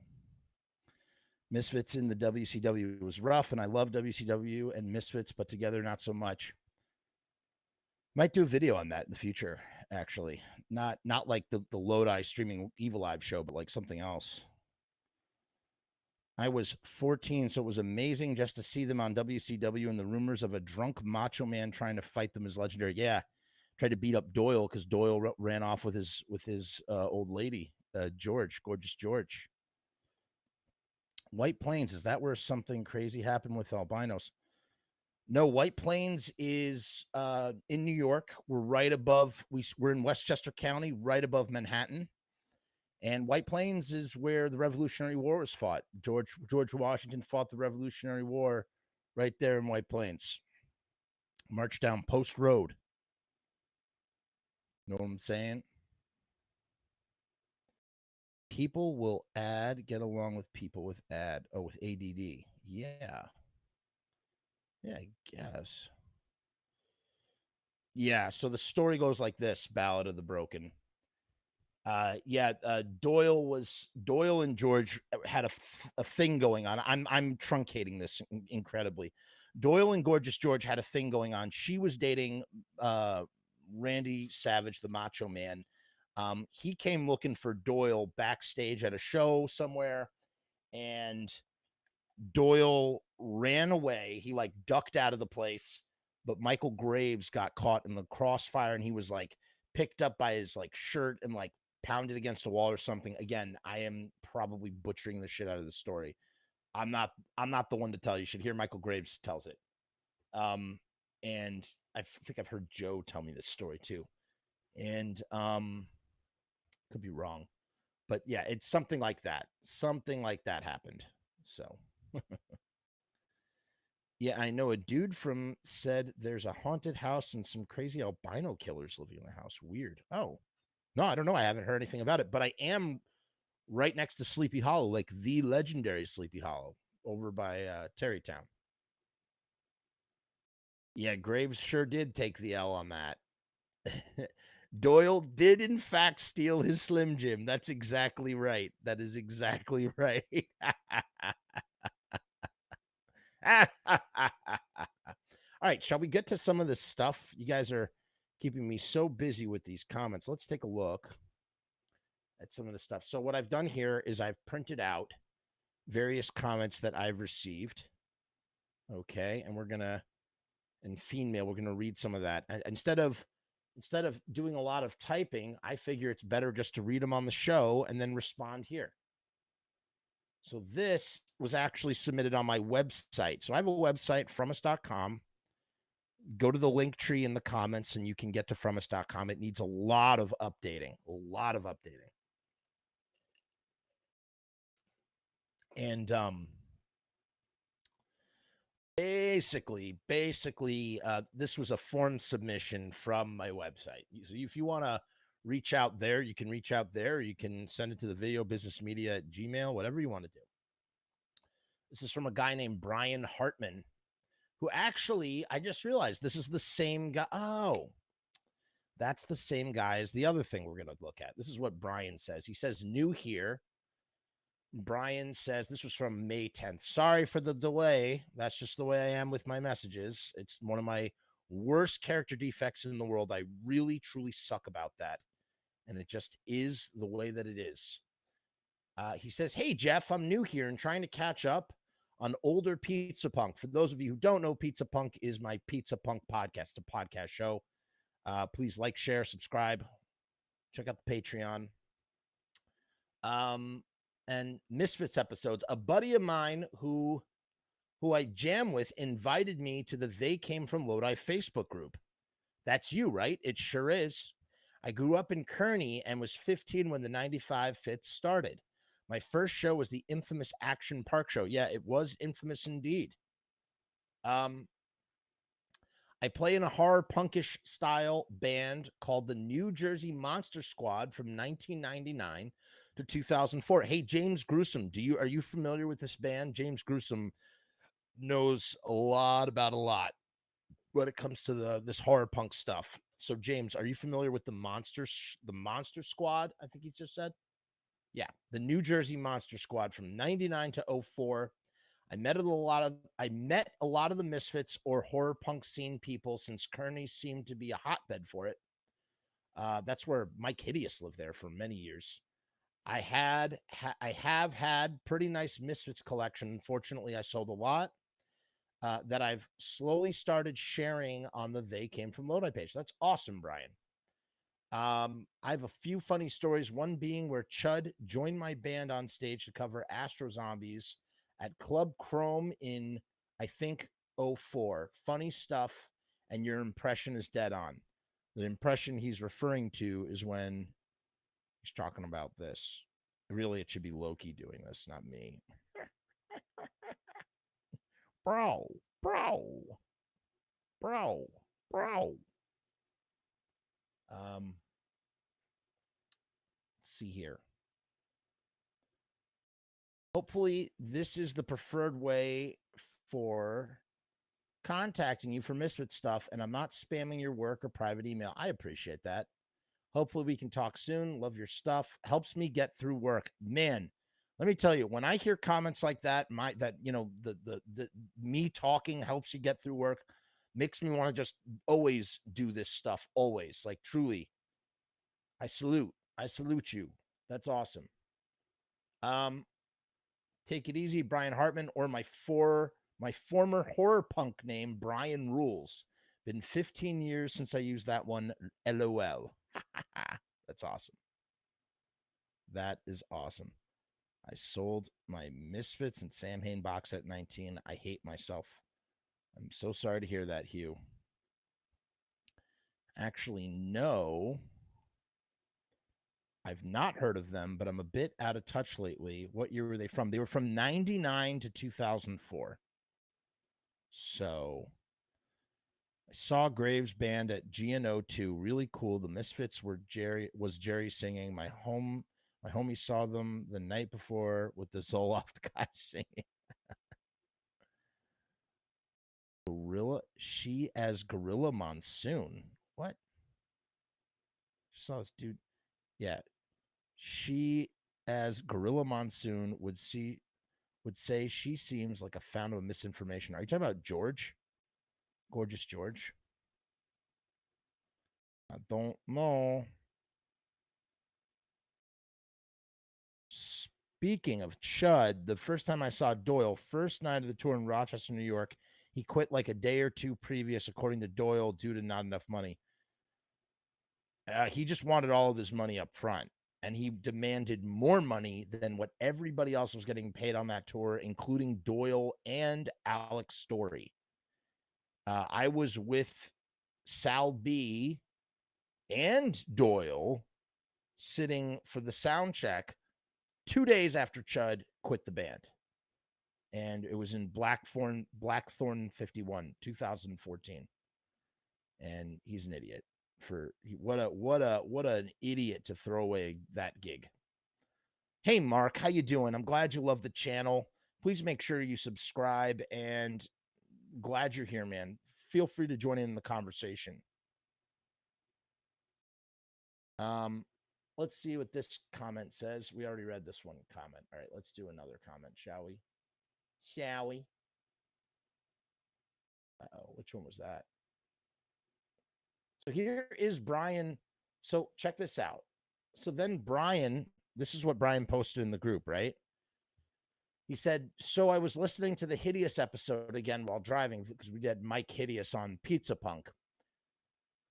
Misfits in the WCW was rough, and I love WCW and Misfits, but together not so much. Might do a video on that in the future, actually. Not like the Lodi Streaming Evilive Show, but like something else. I was 14, so it was amazing just to see them on WCW, and the rumors of a drunk Macho Man trying to fight them is legendary. Yeah, tried to beat up Doyle because Doyle ran off with his old lady, Gorgeous George. White Plains, is that where something crazy happened with albinos? No, White Plains is in New York. We're right above, we're in Westchester County, right above Manhattan. And White Plains is where the Revolutionary War was fought. George Washington fought the Revolutionary War right there in White Plains. Marched down Post Road. Know what I'm saying? People will get along with people with with ADD. Yeah. Yeah, I guess. Yeah, so the story goes like this, Ballad of the Broken. Doyle and George had a thing going on. I'm truncating this incredibly. Doyle and Gorgeous George had a thing going on. She was dating Randy Savage, the Macho Man. He came looking for Doyle backstage at a show somewhere, and Doyle ran away. He like ducked out of the place, but Michael Graves got caught in the crossfire, and he was like picked up by his like shirt and like pounded against a wall or something. Again, I am probably butchering the shit out of the story. I'm not the one to tell you. You should hear Michael Graves tells it. And I think I've heard Joe tell me this story too. And could be wrong. But yeah, it's something like that. Something like that happened. So yeah, I know a dude said there's a haunted house and some crazy albino killers living in the house. Weird. Oh, no, I don't know. I haven't heard anything about it, but I am right next to Sleepy Hollow, like the legendary Sleepy Hollow over by Terrytown. Yeah, Graves sure did take the L on that. Doyle did, in fact, steal his Slim Jim. That's exactly right. That is exactly right. All right, shall we get to some of this stuff? You guys are keeping me so busy with these comments. Let's take a look at some of the stuff. So what I've done here is I've printed out various comments that I've received. Okay, and we're gonna, in Fiend Mail, we're gonna read some of that. Instead of doing a lot of typing, I figure it's better just to read them on the show and then respond here. So this was actually submitted on my website. So I have a website, frumess.com. Go to the link tree in the comments and you can get to frumess.com. It needs a lot of updating, And basically, this was a form submission from my website. So if you want to reach out there, you can reach out there. You can send it to the video business media at Gmail, whatever you want to do. This is from a guy named Brian Hartman, who actually, I just realized this is the same guy. Oh, that's the same guy as the other thing we're going to look at. This is what Brian says. He says, new here. Brian says, this was from May 10th. Sorry for the delay. That's just the way I am with my messages. It's one of my worst character defects in the world. I really, truly suck about that. And it just is the way that it is. He says, hey, Jeff, I'm new here and trying to catch up on older Pizza Punk. For those of you who don't know, Pizza Punk is my Pizza Punk podcast, a podcast show. Please like, share, subscribe. Check out the Patreon. And Misfits episodes. A buddy of mine who I jam with invited me to the They Came From Lodi Facebook group. That's you, right? It sure is. I grew up in Kearney and was 15 when the 95 Fits started. My first show was the infamous Action Park show. Yeah, it was infamous indeed. I play in a horror punkish style band called the New Jersey Monster Squad from 1999 to 2004. Hey, James Gruesome, are you familiar with this band? James Gruesome knows a lot about a lot when it comes to this horror punk stuff. So, James, are you familiar with the Monster Squad? I think he just said. Yeah, the New Jersey Monster Squad from 99 to 04. I met a lot of the Misfits or horror punk scene people since Kearney seemed to be a hotbed for it. That's where Mike Hideous lived there for many years. I have had pretty nice Misfits collection. Unfortunately, I sold a lot that I've slowly started sharing on the They Came From Lodi page. That's awesome, Brian. I have a few funny stories, one being where Chud joined my band on stage to cover Astro Zombies at Club Chrome in, I think, 04. Funny stuff, and your impression is dead on. The impression he's referring to is when he's talking about this. Really, it should be Loki doing this, not me. Bro. Let's see here. Hopefully, this is the preferred way for contacting you for Misfit stuff, and I'm not spamming your work or private email. I appreciate that. Hopefully, we can talk soon. Love your stuff. Helps me get through work. Man, let me tell you, when I hear comments like that, the me talking helps you get through work, makes me want to just always do this stuff. Always, like, truly. I salute you. That's awesome. Take it easy, Brian Hartman, or my former horror punk name, Brian Rules. Been 15 years since I used that one. LOL. That's awesome. That is awesome. I sold my Misfits and Samhain box at 19. I hate myself. I'm so sorry to hear that, Hugh. Actually, no. I've not heard of them, but I'm a bit out of touch lately. What year were they from? They were from 99 to 2004. So I saw Graves band at GNO2. Really cool. The Misfits was Jerry singing. My homie saw them the night before with the Zoloft guy singing. She as Gorilla Monsoon. What? Saw this dude. Yeah. She as Gorilla Monsoon would say she seems like a founder of misinformation. Are you talking about George? Gorgeous George? I don't know. Speaking of Chud, the first time I saw Doyle, first night of the tour in Rochester, New York, he quit like a day or two previous, according to Doyle, due to not enough money. He just wanted all of his money up front. and he demanded more money than what everybody else was getting paid on that tour, including Doyle and Alex Story. I was with Sal B and Doyle sitting for the sound check 2 days after Chud quit the band. And it was in Blackthorn 51, 2014. And he's an idiot. What an idiot to throw away that gig. Hey Mark, how you doing? I'm glad you love the channel. Please make sure you subscribe, and glad you're here, man. Feel free to join in the conversation. Let's see what this comment says. We already read this one comment. All right, let's do another comment, shall we? Uh-oh, which one was that? So here is Brian. So check this out. So then Brian, this is what Brian posted in the group, right? He said, so I was listening to the Hideous episode again while driving, because we did Mike Hideous on Pizza Punk.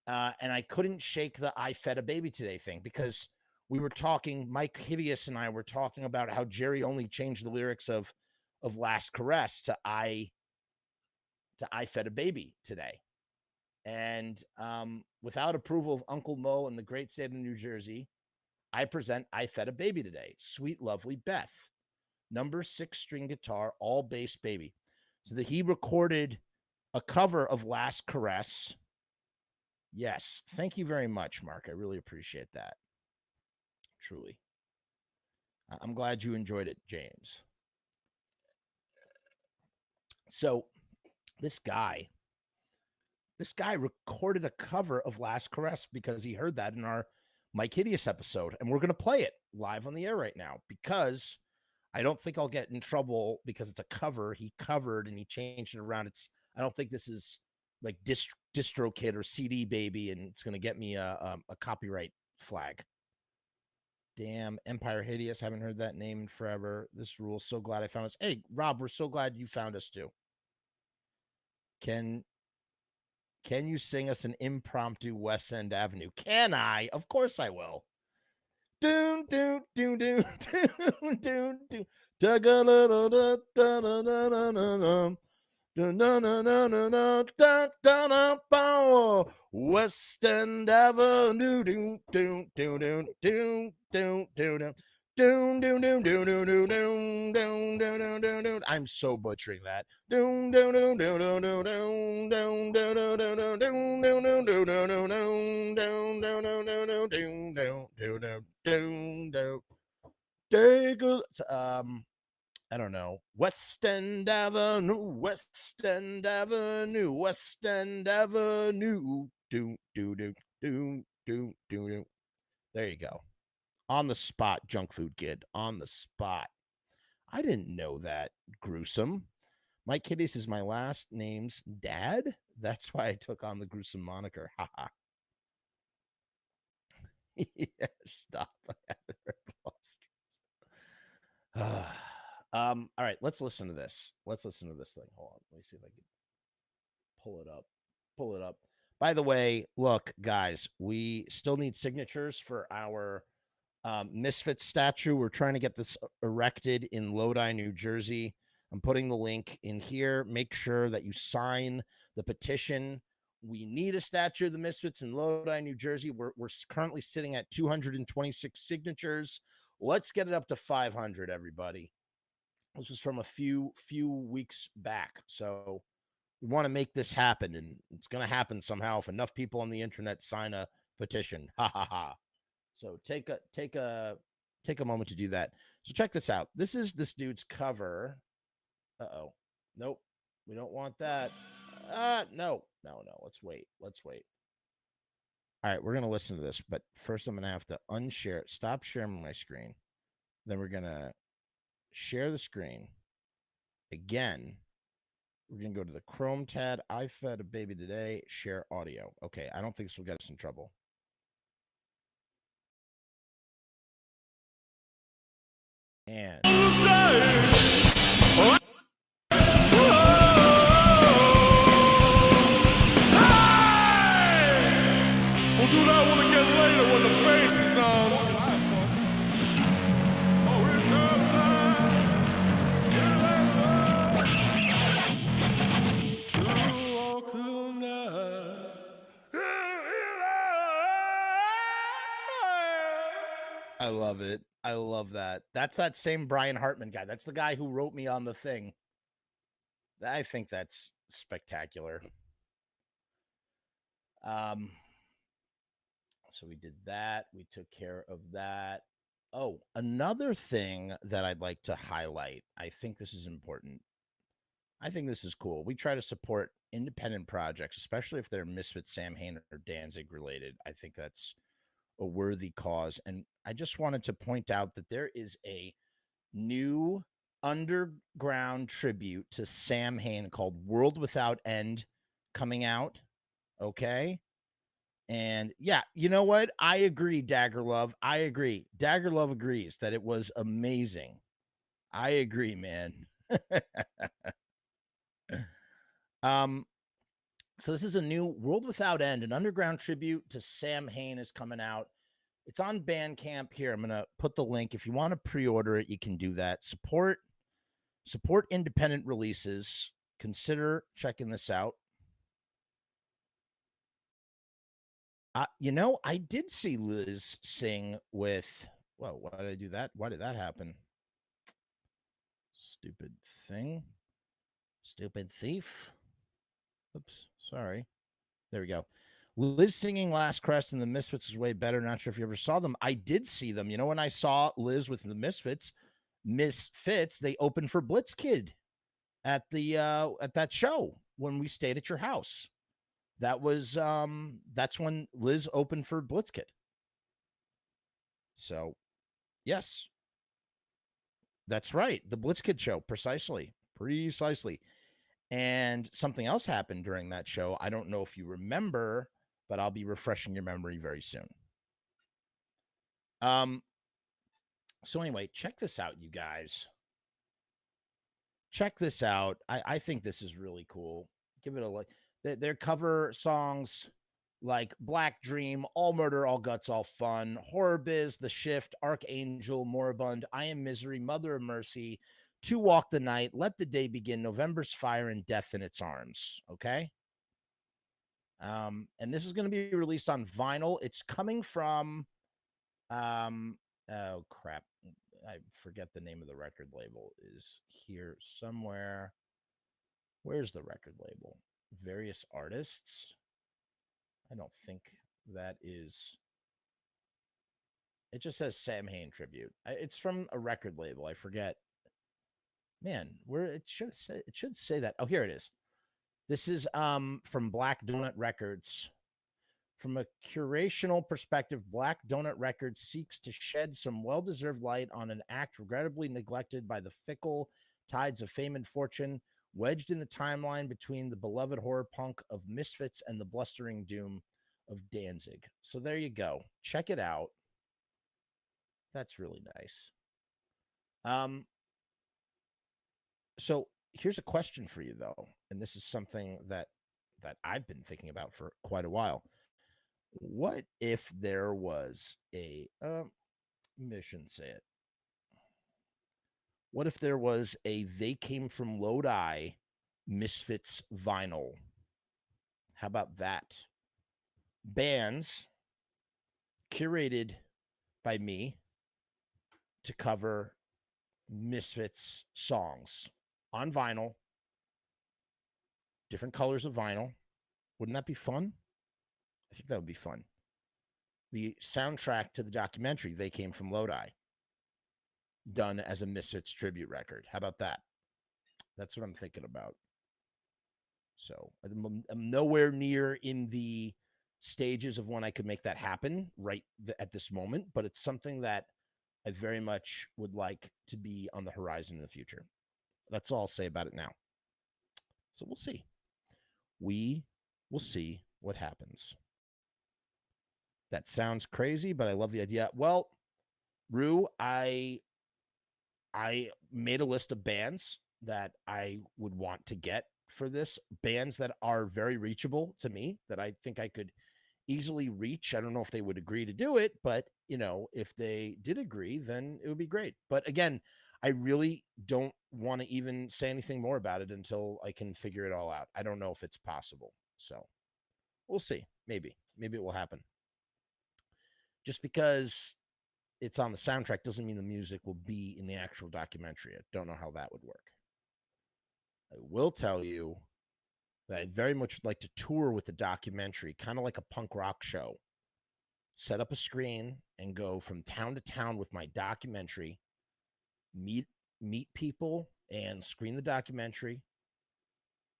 And I couldn't shake the I fed a baby today thing, because we were talking, Mike Hideous and I were talking about how Jerry only changed the lyrics of Last Caress to I fed a baby today. And without approval of Uncle Mo in the great state of New Jersey, I present I Fed a Baby today. Sweet, lovely Beth. Number 6 string guitar, all bass baby. So that he recorded a cover of Last Caress. Yes. Thank you very much, Mark. I really appreciate that. Truly. I'm glad you enjoyed it, James. So this guy recorded a cover of Last Caress because he heard that in our Mike Hideous episode, and we're going to play it live on the air right now, because I don't think I'll get in trouble because it's a cover. He covered and he changed it around. I don't think this is like DistroKid or CD Baby, and it's going to get me a copyright flag. Damn, Empire Hideous. Haven't heard that name in forever. This rule. So glad I found us. Hey, Rob, we're so glad you found us too. Can you sing us an impromptu West End Avenue? Can I? Of course I will. Doon, doon, doon, doon, doon, doon, doon. West End Avenue. Doon, doon, doon, doon, doon, doon, doon. Doon, doon, doon, doon, doon, doon, doon, doon, doon, doon, doon. I'm so butchering that. Doon, doon, doon, doon, doon, doon, doon, doon, doon, doon, doon, doon, doon, doon, doon, doon, doon, take a, I don't know. West End Avenue, West End Avenue, West End Avenue. Do do do do do do do. There you go. On the spot, Junk Food Kid. On the spot. I didn't know that. Gruesome. Mike Hideous is my last name's dad. That's why I took on the gruesome moniker. Haha. Yeah, stop. I haven't heard lost. All right, let's listen to this. Let's listen to this thing. Hold on. Let me see if I can pull it up. Pull it up. By the way, look, guys, we still need signatures for our Misfits statue. We're trying to get this erected in Lodi, New Jersey. I'm putting the link in here. Make sure that you sign the petition. We need a statue of the Misfits in Lodi, New Jersey. We're currently sitting at 226 signatures. Let's get it up to 500, everybody. This was from a few weeks back. So we want to make this happen, and it's going to happen somehow if enough people on the internet sign a petition. Ha ha ha. So take a moment to do that. So check this out. This is this dude's cover. Uh-oh. Nope. We don't want that. No. Let's wait. All right, we're going to listen to this, but first I'm going to have to unshare it. Stop sharing my screen. Then we're going to share the screen. Again, we're going to go to the Chrome tab. I fed a baby today. Share audio. Okay, I don't think this will get us in trouble. And we'll do that one again later when the bass is on. I love it. I love that. That's that same Brian Hartman guy. That's the guy who wrote me on the thing. I think that's spectacular. So we did that. We took care of that. Oh, another thing that I'd like to highlight. I think this is important. I think this is cool. We try to support independent projects, especially if they're Misfits, Samhain, or Danzig related. I think that's a worthy cause. And I just wanted to point out that there is a new underground tribute to Samhain called World Without End coming out. Okay. And yeah, you know what? I agree, Dagger Love. I agree. Dagger Love agrees that it was amazing. I agree, man. um, so this is a new World Without End, an underground tribute to Samhain is coming out. It's on Bandcamp here. I'm gonna put the link. If you want to pre-order it, you can do that. Support independent releases. Consider checking this out. I did see Liz sing with. Whoa, why did I do that? Why did that happen? Stupid thing. Stupid thief. Oops, sorry. There we go. Liz singing Last Crest and the Misfits is way better. Not sure if you ever saw them. I did see them. You know, when I saw Liz with the Misfits, they opened for Blitzkid at that show when we stayed at your house. That was that's when Liz opened for Blitzkid. So, yes. That's right. The Blitzkid show, precisely. Precisely. And something else happened during that show. I don't know if you remember, but I'll be refreshing your memory very soon. So anyway, check this out, you guys. Check this out. I think this is really cool. Give it a look. Their cover songs like Black Dream, All Murder, All Guts, All Fun, Horror Biz, The Shift, Archangel, Moribund, I Am Misery, Mother of Mercy, To Walk the Night, Let the Day Begin, November's Fire, and Death in Its Arms. Okay. And this is going to be released on vinyl. It's coming from, oh crap. I forget the name of the record label is here somewhere. Where's the record label? Various artists. I don't think that is. It just says Samhain tribute. It's from a record label. I forget. Man, where it should say that. Oh, here it is. This is from Black Donut Records. From a curational perspective, Black Donut Records seeks to shed some well-deserved light on an act regrettably neglected by the fickle tides of fame and fortune, wedged in the timeline between the beloved horror punk of Misfits and the blustering doom of Danzig. So there you go. Check it out. That's really nice. So here's a question for you, though, and this is something that I've been thinking about for quite a while. What if there was a maybe I shouldn't say it. What if there was a They Came from Lodi Misfits vinyl? How about that? Bands curated by me to cover Misfits songs on vinyl, different colors of vinyl. Wouldn't that be fun? I think that would be fun. The soundtrack to the documentary, They Came from Lodi, done as a Misfits tribute record. How about that? That's what I'm thinking about. So I'm nowhere near in the stages of when I could make that happen right at this moment, but it's something that I very much would like to be on the horizon in the future. That's all I'll say about it now. So we'll see. We will see what happens. That sounds crazy, but I love the idea. Well, Rue, I made a list of bands that I would want to get for this, bands that are very reachable to me, that I think I could easily reach. I don't know if they would agree to do it, but if they did agree, then it would be great. But again, I really don't want to even say anything more about it until I can figure it all out. I don't know if it's possible. So we'll see. Maybe it will happen. Just because it's on the soundtrack doesn't mean the music will be in the actual documentary. I don't know how that would work. I will tell you that I'd very much like to tour with the documentary, kind of like a punk rock show. Set up a screen and go from town to town with my documentary, meet people and screen the documentary.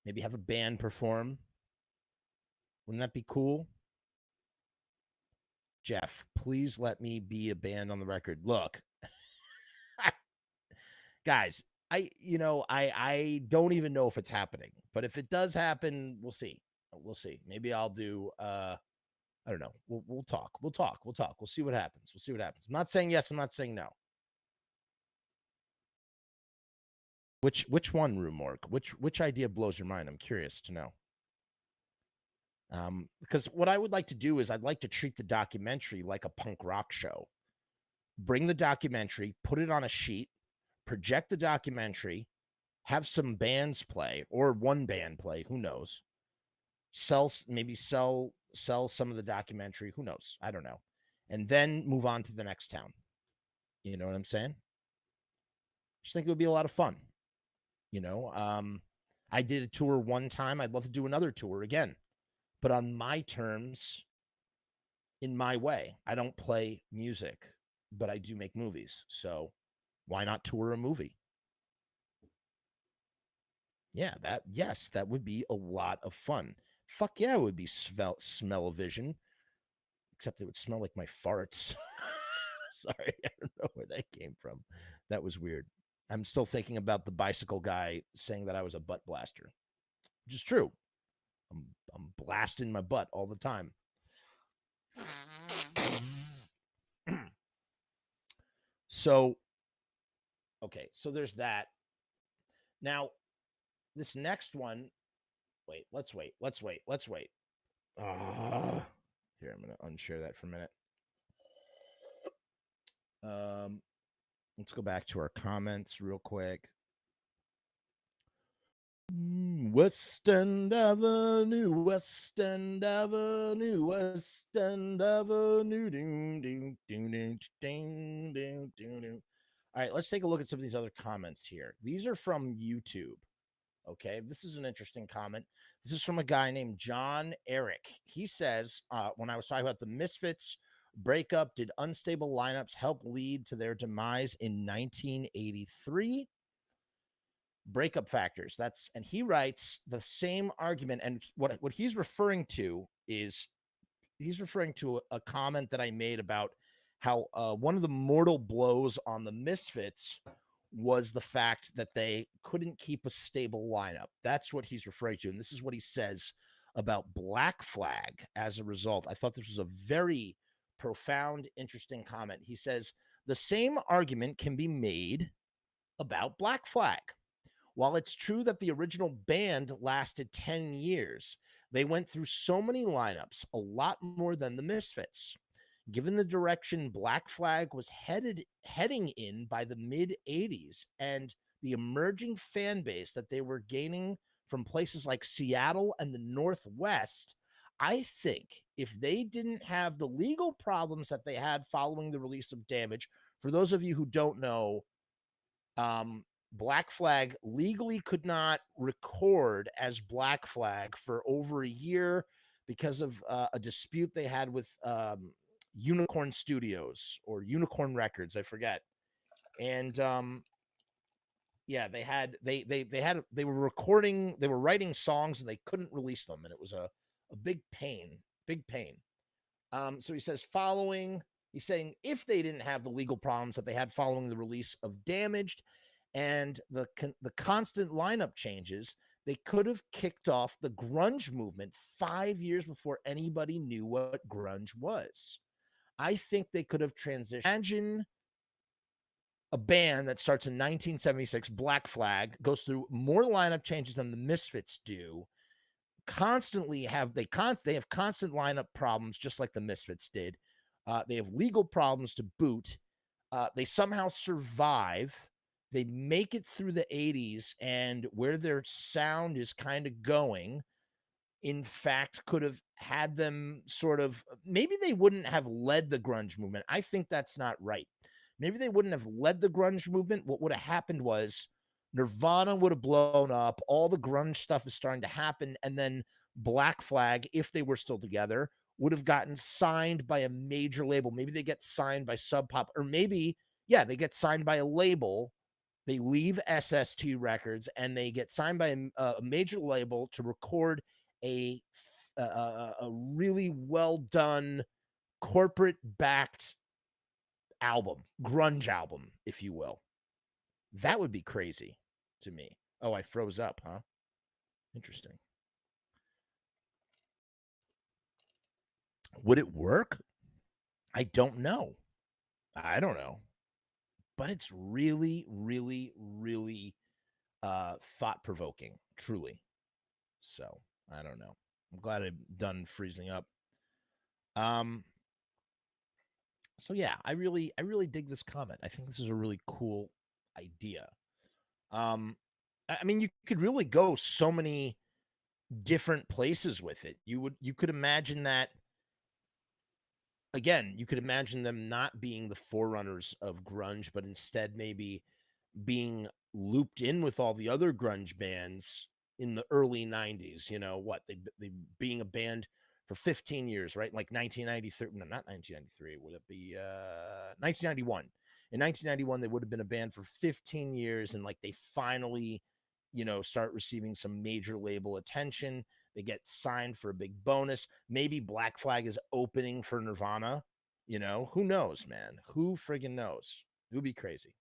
Maybe have a band perform. Wouldn't that be cool? Jeff, please let me be a band on the record. Look, guys, I don't even know if it's happening, but if it does happen, we'll see. We'll see. Maybe I'll do I don't know. We'll talk. We'll see what happens. I'm not saying yes, I'm not saying no. Which one, Rumorg? Which idea blows your mind? I'm curious to know. Because what I would like to do is I'd like to treat the documentary like a punk rock show. Bring the documentary, put it on a sheet, project the documentary, have some bands play or one band play, who knows? Sell some of the documentary, who knows? I don't know. And then move on to the next town. You know what I'm saying? Just think it would be a lot of fun. I did a tour one time. I'd love to do another tour again, but on my terms, in my way. I don't play music, but I do make movies. So why not tour a movie? Yeah, that would be a lot of fun. Fuck yeah, it would be smell-o-vision. Except it would smell like my farts. Sorry, I don't know where that came from. That was weird. I'm still thinking about the bicycle guy saying that I was a butt blaster, which is true. I'm blasting my butt all the time. So, okay, so there's that. Now, this next one, let's wait. Here, I'm going to unshare that for a minute. Let's go back to our comments real quick. West End Avenue, West End Avenue, West End Avenue. Ding, ding, ding, ding, ding, ding, ding, ding. All right, let's take a look at some of these other comments here. These are from YouTube. Okay, this is an interesting comment. This is from a guy named John Eric. He says, when I was talking about the Misfits breakup, did unstable lineups help lead to their demise in 1983? Breakup factors. And he writes the same argument. And what he's referring to is he's referring to a comment that I made about how one of the mortal blows on the Misfits was the fact that they couldn't keep a stable lineup. That's what he's referring to. And this is what he says about Black Flag as a result. I thought this was a very profound, interesting comment. He says, the same argument can be made about Black Flag. While it's true that the original band lasted 10 years, they went through so many lineups, a lot more than the Misfits. Given the direction Black Flag was heading in by the mid-'80s and the emerging fan base that they were gaining from places like Seattle and the Northwest, I think if they didn't have the legal problems that they had following the release of Damage, for those of you who don't know, Black Flag legally could not record as Black Flag for over a year because of a dispute they had with Unicorn Studios or Unicorn Records, I forget. And yeah, they were writing songs and they couldn't release them, and it was a big pain. So he says he's saying if they didn't have the legal problems that they had following the release of Damaged and the constant lineup changes, they could have kicked off the grunge movement 5 years before anybody knew what grunge was. I think they could have transitioned. Imagine a band that starts in 1976, Black Flag, goes through more lineup changes than the Misfits do. They have constant lineup problems, just like the Misfits did. They have legal problems to boot. They somehow survive. They make it through the 80s, and where their sound is kind of going, in fact, could have had them sort of, maybe they wouldn't have led the grunge movement. I think that's not right. Maybe they wouldn't have led the grunge movement. What would have happened was Nirvana would have blown up. All the grunge stuff is starting to happen. And then Black Flag, if they were still together, would have gotten signed by a major label. Maybe they get signed by Sub Pop, or maybe, yeah, they get signed by a label. They leave SST Records and they get signed by a major label to record a really well done corporate backed album, grunge album, if you will. That would be crazy to me. Oh, I froze up, huh? Interesting. Would it work? I don't know. I don't know. But it's really, really, really thought provoking, truly. So I don't know. I'm glad I'm done freezing up. So yeah, I really dig this comment. I think this is a really cool idea. I mean, you could really go so many different places with it. You could imagine that, again, you could imagine them not being the forerunners of grunge, but instead maybe being looped in with all the other grunge bands in the early 90s. You know what, they being a band for 15 years, right? Like 1993, no, not 1993, would it be 1991? In 1991 they would have been a band for 15 years, and like they finally, you know, start receiving some major label attention. They get signed for a big bonus. Maybe Black Flag is opening for Nirvana. You know, who knows, man? Who friggin' knows? It would be crazy.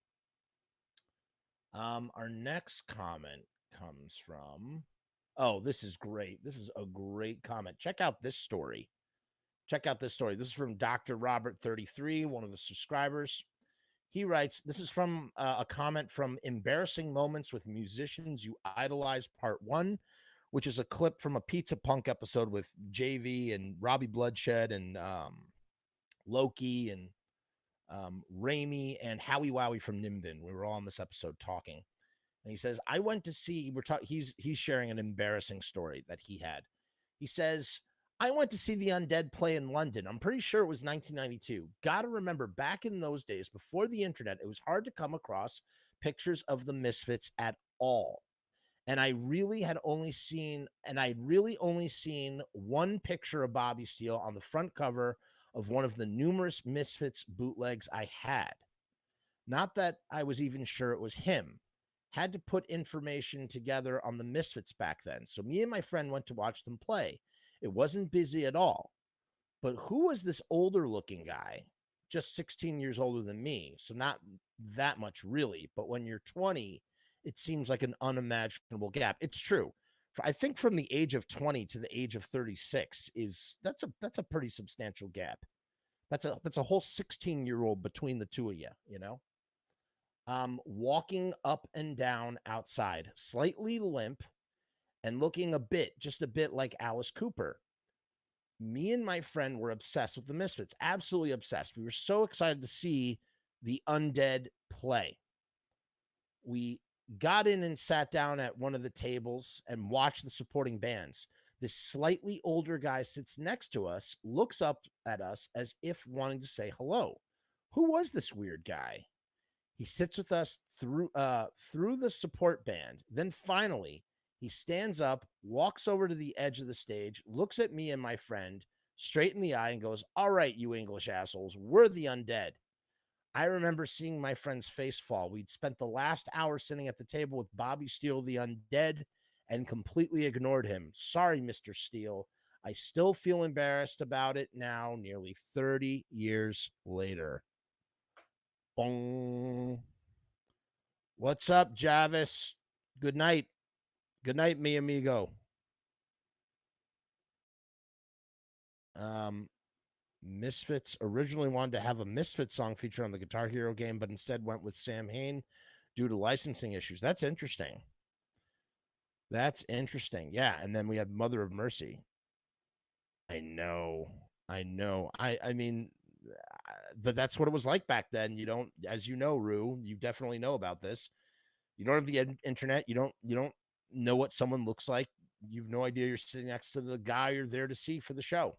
Our next comment comes from, oh, this is great. This is a great comment. Check out this story. Check out this story. This is from Dr. Robert 33, one of the subscribers. He writes, this is from a comment from Embarrassing Moments with Musicians You Idolize Part 1, which is a clip from a Pizza Punk episode with JV and Robbie Bloodshed and Loki and Raimi and Howie Wowie from Nimbin. We were all on this episode talking. And he says, I went to see, he's sharing an embarrassing story that he had. He says, I went to see the Undead play in London. I'm pretty sure it was 1992. Gotta remember, back in those days, before the internet, it was hard to come across pictures of the Misfits at all. And I'd really only seen one picture of Bobby Steele on the front cover of one of the numerous Misfits bootlegs I had. Not that I was even sure it was him. Had to put information together on the Misfits back then. So me and my friend went to watch them play. It wasn't busy at all. But who was this older looking guy? Just 16 years older than me. So not that much really. But when you're 20, it seems like an unimaginable gap. It's true. I think from the age of 20 to the age of 36 that's a pretty substantial gap. That's a whole 16-year-old between the two of you, you know? Walking up and down outside, slightly limp and looking just a bit like Alice Cooper. Me and my friend were obsessed with the Misfits, absolutely obsessed. We were so excited to see the Undead play. We got in and sat down at one of the tables and watched the supporting bands. This slightly older guy sits next to us, looks up at us as if wanting to say hello. Who was this weird guy? He sits with us through the support band. Then finally, he stands up, walks over to the edge of the stage, looks at me and my friend straight in the eye and goes, all right, you English assholes, we're the Undead. I remember seeing my friend's face fall. We'd spent the last hour sitting at the table with Bobby Steele, the Undead, and completely ignored him. Sorry, Mr. Steele. I still feel embarrassed about it now, nearly 30 years later. Bong. What's up, Javis? Good night. Good night, mi amigo. Misfits originally wanted to have a Misfits song featured on the Guitar Hero game, but instead went with Samhain due to licensing issues. That's interesting. That's interesting. Yeah, and then we had Mother of Mercy. I know. I mean, but that's what it was like back then. You don't, as you know, Rue, you definitely know about this. You don't have the internet. You don't know what someone looks like you've no idea you're sitting next to the guy you're there to see for the show.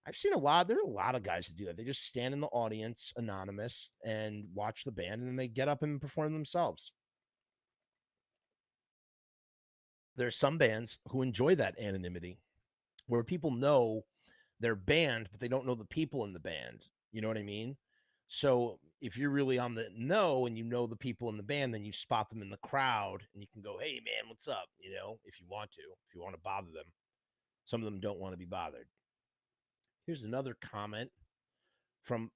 I've seen there are a lot of guys that do that. They just stand in the audience anonymous and watch the band, and then they get up and perform themselves. There's some bands who enjoy that anonymity where people know their band, but they don't know the people in the band. You know what I mean? So if you're really on the know and you know the people in the band, then you spot them in the crowd and you can go, hey, man, what's up? You know, if you want to bother them. Some of them don't want to be bothered. Here's another comment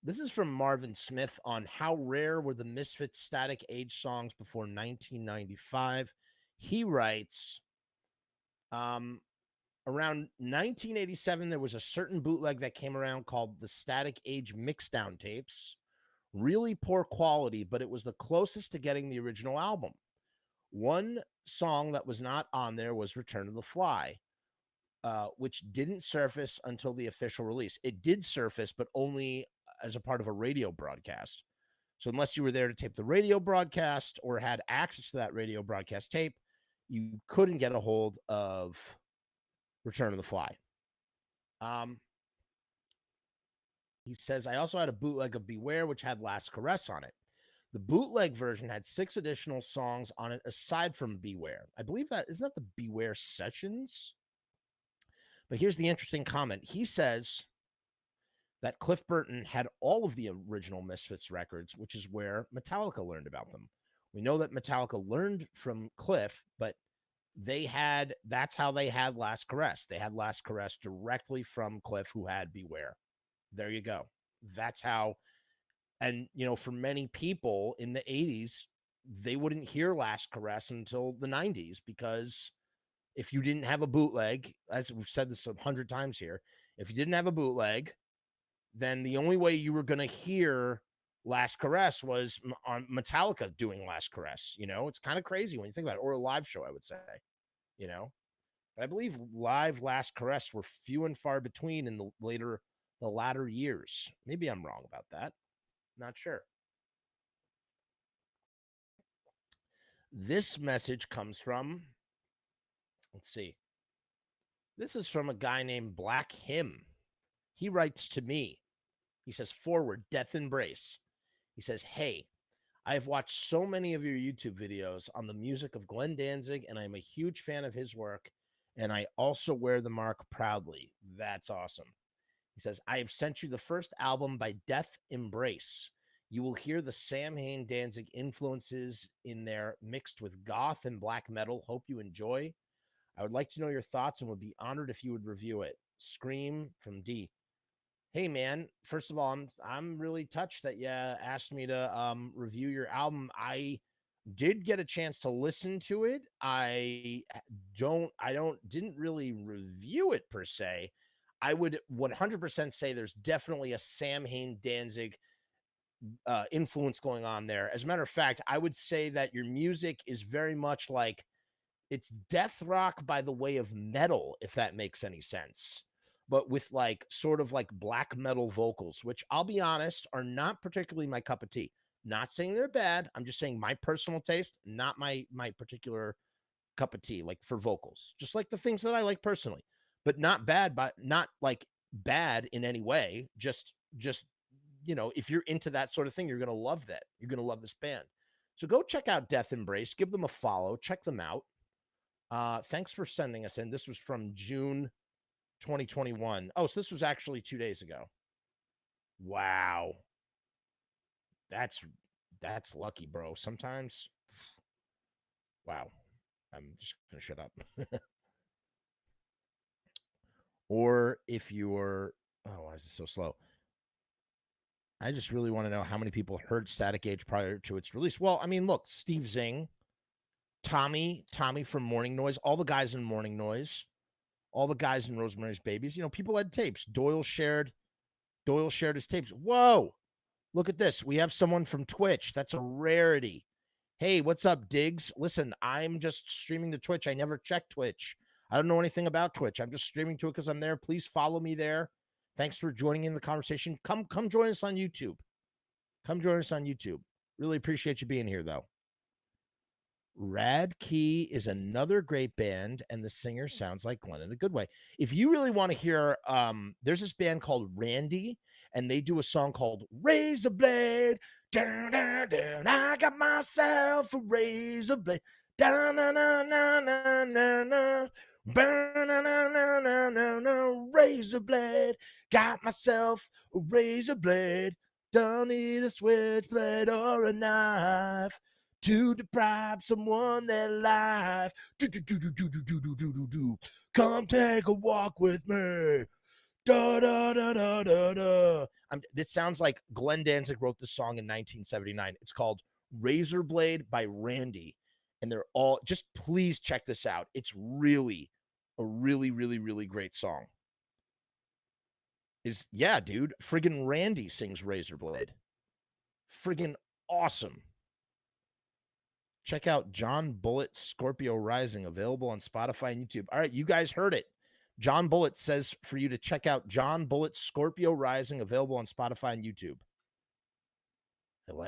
this is from Marvin Smith on how rare were the Misfits Static Age songs before 1995. He writes, around 1987, there was a certain bootleg that came around called the Static Age Mixdown tapes. Really poor quality, but it was the closest to getting the original album. One song that was not on there was Return to the Fly, which didn't surface until the official release. It did surface, but only as a part of a radio broadcast. So unless you were there to tape the radio broadcast or had access to that radio broadcast tape, you couldn't get a hold of Return to the Fly. He says, I also had a bootleg of Beware, which had Last Caress on it. The bootleg version had 6 additional songs on it aside from Beware. I believe isn't that the Beware Sessions? But here's the interesting comment. He says that Cliff Burton had all of the original Misfits records, which is where Metallica learned about them. We know that Metallica learned from Cliff, but that's how they had Last Caress. They had Last Caress directly from Cliff, who had Beware. There you go. That's how, and for many people in the 80s, they wouldn't hear Last Caress until the 90s, because if you didn't have a bootleg, as we've said this 100 times here, if you didn't have a bootleg, then the only way you were going to hear Last Caress was on Metallica doing Last Caress. It's kind of crazy when you think about it, or a live show, I would say, But I believe live Last Caress were few and far between in the latter years. Maybe I'm wrong about that. Not sure. This message comes from, let's see. This is from a guy named Black Him. He writes to me. He says, forward, Death Embrace. He says, hey, I have watched so many of your YouTube videos on the music of Glenn Danzig, and I'm a huge fan of his work, and I also wear the mark proudly. That's awesome. He says, I have sent you the first album by Death Embrace. You will hear the Samhain and Danzig influences in there mixed with goth and black metal. Hope you enjoy. I would like to know your thoughts and would be honored if you would review it. Scream from D. Hey man, first of all, I'm really touched that you asked me to review your album. I did get a chance to listen to it. I didn't really review it per se. I would 100% say there's definitely a Samhain Danzig influence going on there. As a matter of fact, I would say that your music is very much like it's death rock by the way of metal, if that makes any sense, but with like sort of like black metal vocals, which I'll be honest are not particularly my cup of tea. Not saying they're bad. I'm just saying my personal taste, not my particular cup of tea, like for vocals, just like the things that I like personally, but not bad, but not like bad in any way. Just, if you're into that sort of thing, you're going to love that. You're going to love this band. So go check out Death Embrace, give them a follow, check them out. Thanks for sending us in. This was from June 2021. Oh, so this was actually 2 days ago. Wow. That's lucky, bro. Sometimes. Wow. I'm just going to shut up. Or if you're, why is it so slow? I just really want to know how many people heard Static Age prior to its release. Well, I mean, look, Steve Zing, Tommy from Morning Noise, all the guys in Morning Noise, all the guys in Rosemary's Babies, people had tapes. Doyle shared his tapes. Whoa, look at this. We have someone from Twitch. That's a rarity. Hey, what's up, Diggs? Listen, I'm just streaming to Twitch. I never check Twitch. I don't know anything about Twitch. I'm just streaming to it because I'm there. Please follow me there. Thanks for joining in the conversation. Come join us on YouTube. Come join us on YouTube. Really appreciate you being here, though. Rad Key is another great band, and the singer sounds like Glenn in a good way. If you really want to hear, there's this band called Randy, and they do a song called Razor Blade. Dun, dun, dun, I got myself a razor blade. Dun, na, na, na, na, na, na. Burn, na, na, na, na, na, na, razor blade. Got myself a razor blade. Don't need a switchblade or a knife to deprive someone their life. Do, do, do, do, do, do, do, do, do, do, do. Come take a walk with me. Da, da, da, da, da, da. This sounds like Glenn Danzig wrote this song in 1979. It's called Razor Blade by Randy. And they're all, just please check this out. It's really a really, really, really great song. Yeah, dude. Friggin' Randy sings Razor Blade. Friggin' awesome. Check out John Bullitt Scorpio Rising, available on Spotify and YouTube. All right, you guys heard it. John Bullitt says for you to check out John Bullitt Scorpio Rising, available on Spotify and YouTube.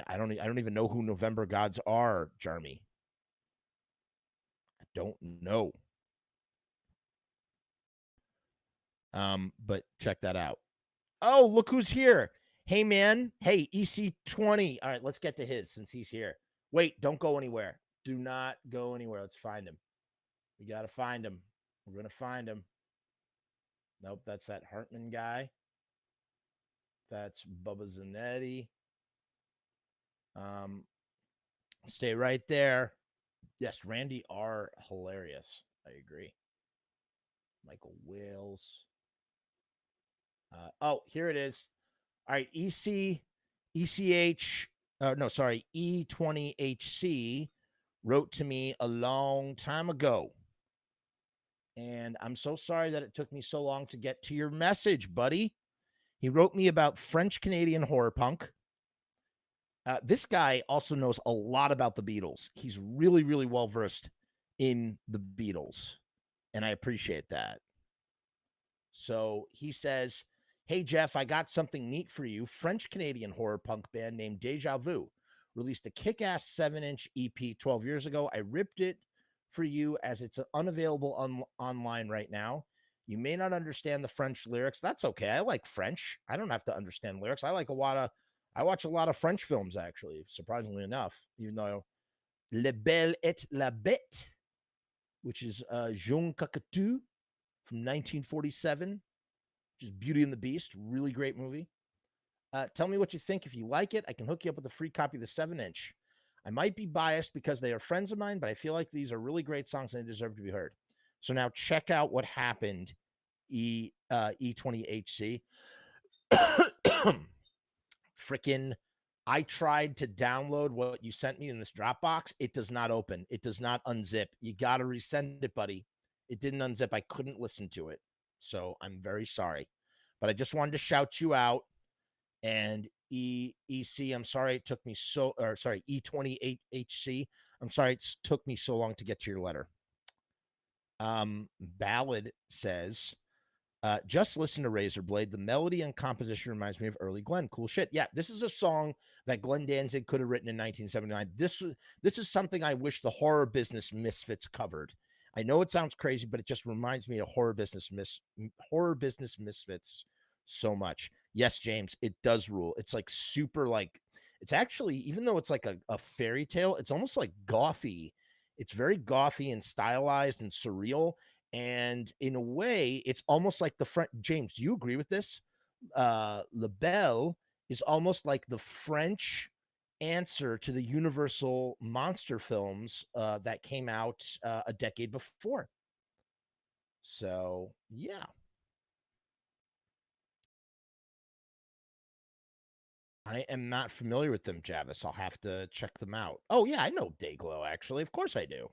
I don't even know who November Gods are, Jeremy. I don't know. But check that out. Oh, look who's here. Hey, man. Hey, EC20. All right, let's get to his since he's here. Wait, don't go anywhere. Do not go anywhere. Let's find him. We got to find him. We're going to find him. Nope, that's that Hartman guy. That's Bubba Zanetti. Stay right there. Yes, Randy are hilarious. I agree. Michael Wales. Oh, here it is. All right, E20HC wrote to me a long time ago. And I'm so sorry that it took me so long to get to your message, buddy. He wrote me about French Canadian horror punk. This guy also knows a lot about the Beatles. He's really, really well versed in the Beatles, and I appreciate that. So he says, hey, Jeff, I got something neat for you. French Canadian horror punk band named Deja Vu released a kick-ass 7-inch EP 12 years ago. I ripped it for you as it's unavailable online right now. You may not understand the French lyrics. That's okay. I like French. I don't have to understand lyrics. I watch a lot of French films, actually, surprisingly enough, even though Le Belle et la Bête, which is Jean Cocteau from 1947, which is Beauty and the Beast. Really great movie. Tell me what you think. If you like it, I can hook you up with a free copy of the 7-inch. I might be biased because they are friends of mine, but I feel like these are really great songs and they deserve to be heard. So now check out what happened, E20HC. Frickin', I tried to download what you sent me in this Dropbox. It does not open. It does not unzip. You got to resend it, buddy. It didn't unzip. I couldn't listen to it. So I'm very sorry. But I just wanted to shout you out. And EC, I'm sorry it took me E28HC. I'm sorry it took me so long to get to your letter. Ballad says, just listen to Razor Blade. The melody and composition reminds me of early Glenn. Cool shit. Yeah, this is a song that Glenn Danzig could have written in 1979. This is something I wish the Horror Business Misfits covered. I know it sounds crazy, but it just reminds me of Horror Business Misfits so much. Yes, James, it does rule. It's like super, like, it's actually, even though it's like a fairy tale, it's almost like gothy. It's very gothy and stylized and surreal. And in a way, it's almost like the French. James, do you agree with this? La Belle is almost like the French answer to the Universal monster films that came out a decade before. So, yeah. I am not familiar with them, Javis. I'll have to check them out. Oh, yeah, I know Dayglow, actually. Of course I do.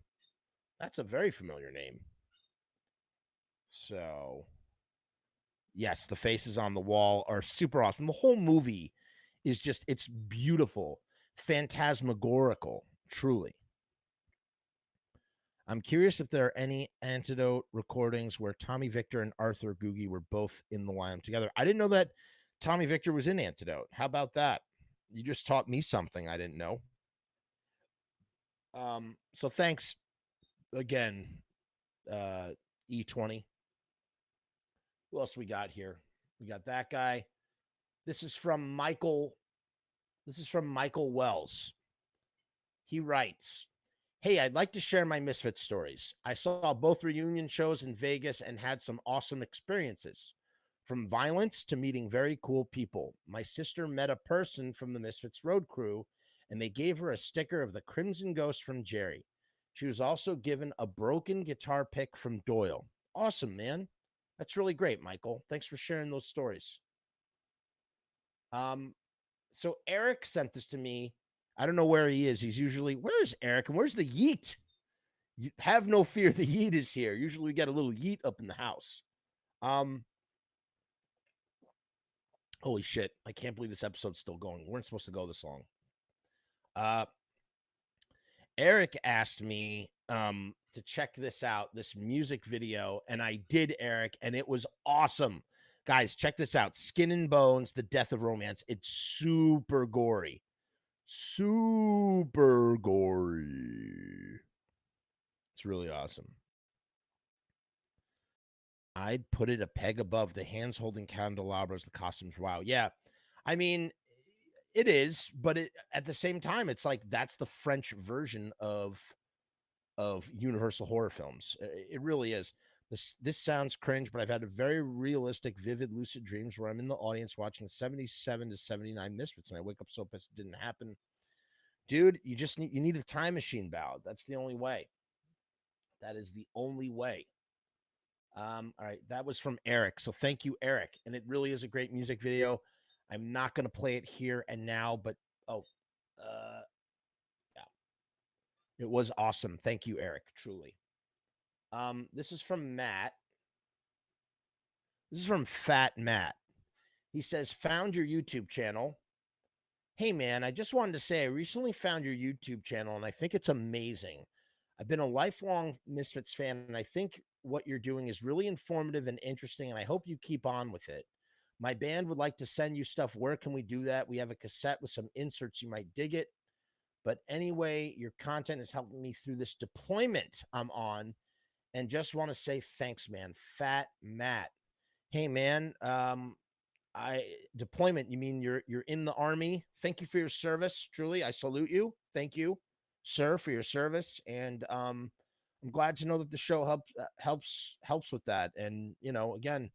That's a very familiar name. So, yes, the faces on the wall are super awesome. The whole movie is just, it's beautiful, phantasmagorical, truly. I'm curious if there are any Antidote recordings where Tommy Victor and Arthur Googie were both in the lineup together. I didn't know that Tommy Victor was in Antidote. How about that? You just taught me something I didn't know. So thanks again, E20. Who else we got here? We got that guy. This is from Michael. This is from Michael Wells. He writes, "Hey, I'd like to share my Misfits stories. I saw both reunion shows in Vegas and had some awesome experiences. From violence to meeting very cool people. My sister met a person from the Misfits road crew, and they gave her a sticker of the Crimson Ghost from Jerry. She was also given a broken guitar pick from Doyle. Awesome, man. That's really great, Michael. Thanks for sharing those stories." So Eric sent this to me. I don't know where he is. He's usually, where's Eric and where's the Yeet? Have no fear, the Yeet is here. Usually we get a little Yeet up in the house. Holy shit. I can't believe this episode's still going. We weren't supposed to go this long. Eric asked me to check this out, this music video, and I did, Eric, and it was awesome. Guys, check this out. Skin and Bones, The Death of Romance. It's super gory. Super gory. It's really awesome. I'd put it a peg above the hands holding candelabras, the costumes. Wow. Yeah. I mean, it is, but at the same time, it's like that's the French version of Universal horror films. It really is. This sounds cringe, but I've had a very realistic, vivid, lucid dreams where I'm in the audience watching the 77 to 79 Misfits, and I wake up so pissed it didn't happen. Dude, you need a time machine, Ballad. That's the only way. That is the only way. All right, that was from Eric. So thank you, Eric. And it really is a great music video. I'm not going to play it here and now, but yeah, it was awesome. Thank you, Eric. Truly. This is from Matt. This is from Fat Matt. He says, "Found your YouTube channel. Hey, man, I just wanted to say I recently found your YouTube channel, and I think it's amazing. I've been a lifelong Misfits fan, and I think what you're doing is really informative and interesting, and I hope you keep on with it. My band would like to send you stuff. Where can we do that? We have a cassette with some inserts. You might dig it. But anyway, your content is helping me through this deployment I'm on, and just want to say thanks, man." Fat Matt. Hey, man, deployment, you mean you're in the Army? Thank you for your service. Truly, I salute you. Thank you, sir, for your service. And I'm glad to know that the show helps with that. And again,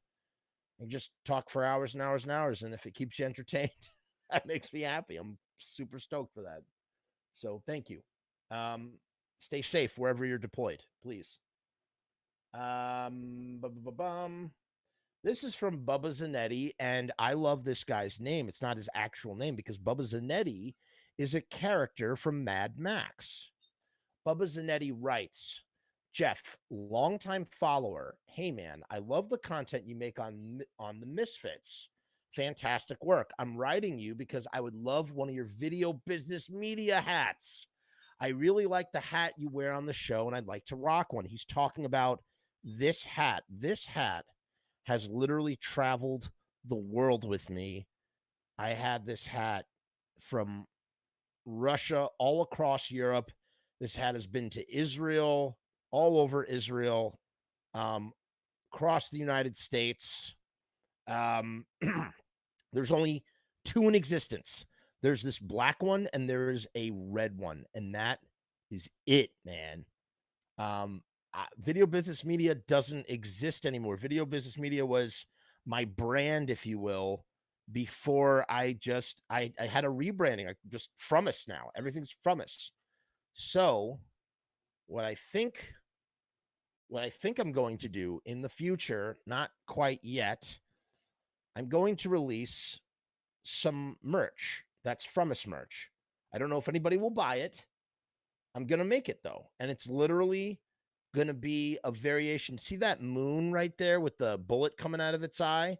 I can just talk for hours and hours and hours, and if it keeps you entertained, that makes me happy. I'm super stoked for that. So thank you. Stay safe wherever you're deployed, please. This is from Bubba Zanetti, and I love this guy's name. It's not his actual name because Bubba Zanetti is a character from Mad Max. Bubba Zanetti writes, "Jeff, longtime follower. Hey, man, I love the content you make on the Misfits. Fantastic work. I'm writing you because I would love one of your video business media hats. I really like the hat you wear on the show, and I'd like to rock one." He's talking about this hat. This hat has literally traveled the world with me. I had this hat from Russia all across Europe. This hat has been to Israel, all over Israel, across the United States. There's only two in existence. There's this black one and there's a red one, and that is it, man. Video business media doesn't exist anymore. Video business media was my brand, if you will, before I had a rebranding. I just Frumess now. Everything's Frumess. So what I think I'm going to do in the future, not quite yet, I'm going to release some merch. That's Frumess merch. I don't know if anybody will buy it. I'm going to make it though. And it's literally going to be a variation. See that moon right there with the bullet coming out of its eye?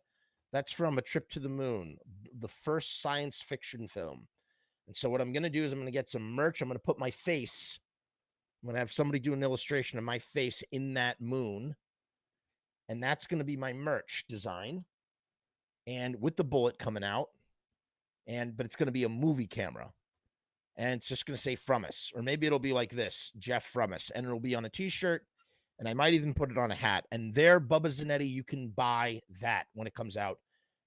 That's from A Trip to the Moon, the first science fiction film. And so what I'm going to do is I'm going to get some merch. I'm going to put my face. I'm going to have somebody do an illustration of my face in that moon. And that's going to be my merch design. And with the bullet coming out. But it's going to be a movie camera. and it's just going to say Frumess, or maybe it'll be like this, Jeff Frumess, and it'll be on a t-shirt, and I might even put it on a hat. And there, Bubba Zanetti, you can buy that when it comes out.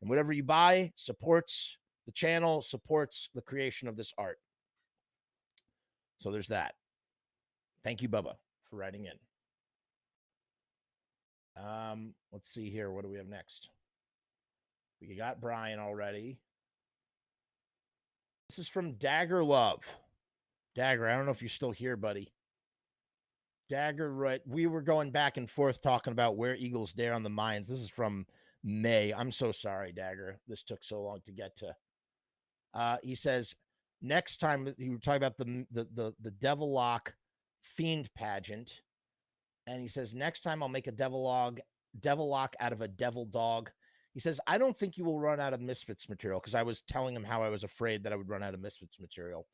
And whatever you buy supports the channel, supports the creation of this art. So there's that. Thank you, Bubba, for writing in. Let's see here. What do we have next? We got Brian already. This is from Dagger Love. Dagger, I don't know if you're still here, buddy. Dagger, right? We were going back and forth talking about where eagles dare on the mines. This is from May. I'm so sorry, Dagger. This took so long to get to. He says next time you were talking about the Devil Lock Fiend pageant, and he says next time I'll make a Devil Lock out of a devil dog. He says I don't think you will run out of Misfits material, because I was telling him how I was afraid that I would run out of Misfits material.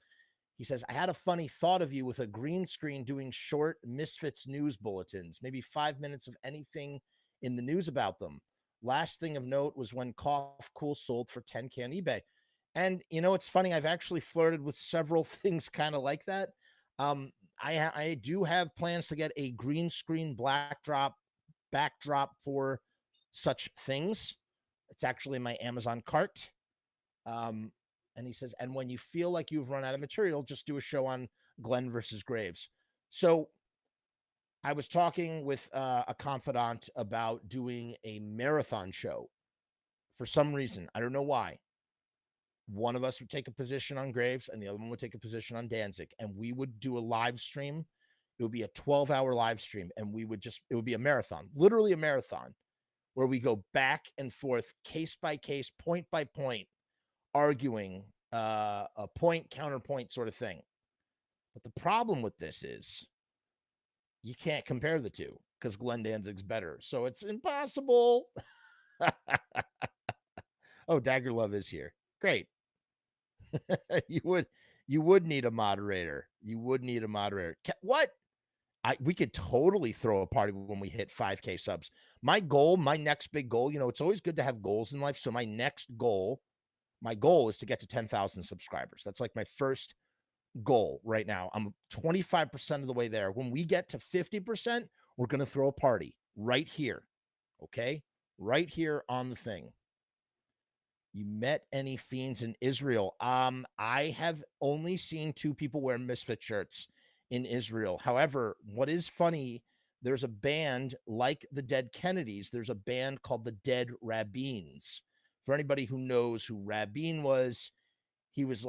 He says, I had a funny thought of you with a green screen doing short Misfits news bulletins, maybe 5 minutes of anything in the news about them. Last thing of note was when Cough Cool sold for 10K on eBay. And, you know, it's funny. I've actually flirted with several things kind of like that. I do have plans to get a green screen backdrop for such things. It's actually in my Amazon cart. And he says, and when you feel like you've run out of material, just do a show on Glenn versus Graves. So I was talking with a confidant about doing a marathon show. For some reason, I don't know why. One of us would take a position on Graves and the other one would take a position on Danzig. And we would do a live stream. It would be a 12-hour live stream. And it would be a marathon, literally a marathon, where we go back and forth, case by case, point by point, arguing a point counterpoint sort of thing. But the problem with this is you can't compare the two because Glenn Danzig's better. So it's impossible. Oh, Dagger Love is here. Great. you would need a moderator. You would need a moderator. What? We could totally throw a party when we hit 5K subs. My next big goal, you know, it's always good to have goals in life. So my goal is to get to 10,000 subscribers. That's like my first goal right now. I'm 25% of the way there. When we get to 50%, we're going to throw a party right here. Okay? Right here on the thing. You met any fiends in Israel? I have only seen 2 people wear Misfit shirts in Israel. However, what is funny, there's a band like the Dead Kennedys. There's a band called the Dead Rabbins. For anybody who knows who Rabin was, he was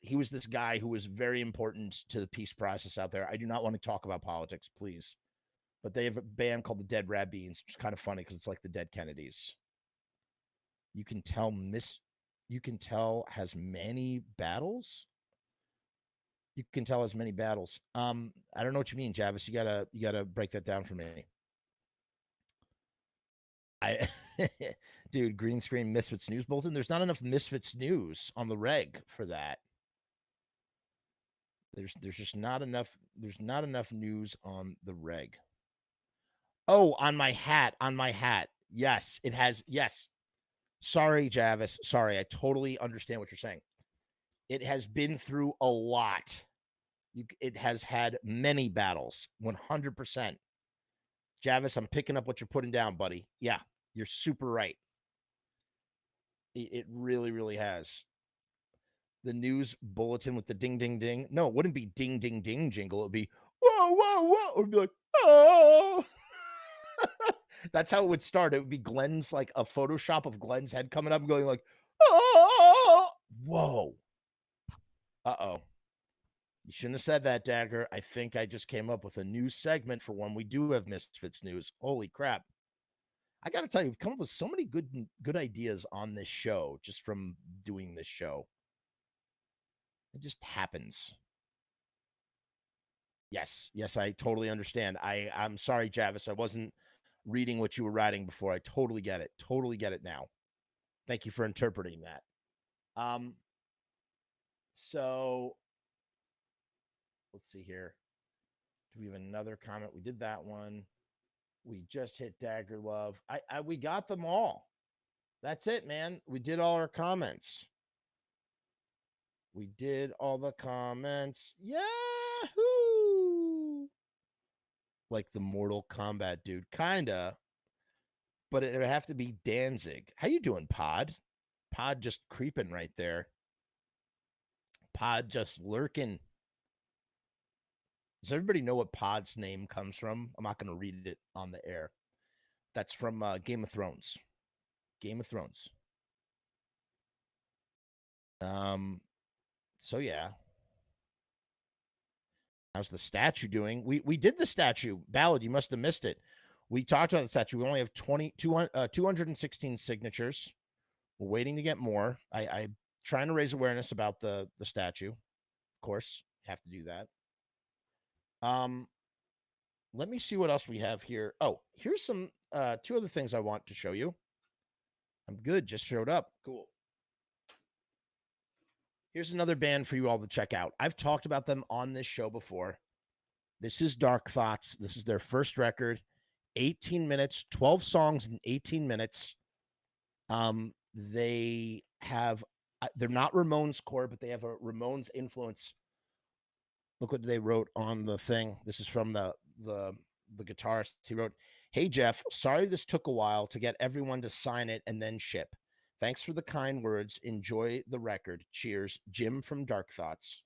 this guy who was very important to the peace process out there. I do not want to talk about politics, please. But they have a band called the Dead Rabbins, which is kind of funny because it's like the Dead Kennedys. You can tell has many battles. You can tell has many battles. I don't know what you mean, Javis. You gotta break that down for me. Dude, green screen Misfits news bulletin. There's not enough Misfits news on the reg for that. There's just not enough. There's not enough news on the reg. Oh, on my hat. Yes, it has. Yes. Sorry, Javis. Sorry. I totally understand what you're saying. It has been through a lot. It has had many battles. 100%. Javis, I'm picking up what you're putting down, buddy. Yeah, you're super right. It really, really has. The news bulletin with the ding, ding, ding. No, it wouldn't be ding, ding, ding jingle. It would be whoa, whoa, whoa. It would be like, oh. That's how it would start. It would be Glenn's, like a Photoshop of Glenn's head coming up and going like, oh, whoa. Uh-oh. You shouldn't have said that, Dagger. I think I just came up with a new segment for when we do have Misfits news. Holy crap. I got to tell you, we've come up with so many good ideas on this show just from doing this show. It just happens. Yes, I totally understand. I'm sorry, Javis. I wasn't reading what you were writing before. I totally get it. Totally get it now. Thank you for interpreting that. So let's see here. Do we have another comment? We did that one. We just hit Dagger Love. We got them all. That's it, man. We did all our comments. We did all the comments. Yahoo! Like the Mortal Kombat dude. Kinda. But it would have to be Danzig. How you doing, Pod? Pod just creeping right there. Pod just lurking. Does everybody know what Pod's name comes from? I'm not going to read it on the air. That's from Game of Thrones. Game of Thrones. So yeah. How's the statue doing? We did the statue. Ballad, you must have missed it. We talked about the statue. We only have 216 signatures. We're waiting to get more. I'm trying to raise awareness about the statue. Of course, have to do that. Let me see what else we have here. Oh, here's some two other things I want to show you. I'm good. Just showed up. Cool. Here's another band for you all to check out. I've talked about them on this show before. This is Dark Thoughts. This is their first record. 18 minutes, 12 songs in 18 minutes. They have, they're not Ramones core, but they have a Ramones influence. Look what they wrote on the thing. This is from the guitarist. He wrote, "Hey, Jeff, sorry this took a while to get everyone to sign it and then ship. Thanks for the kind words. Enjoy the record. Cheers, Jim from Dark Thoughts."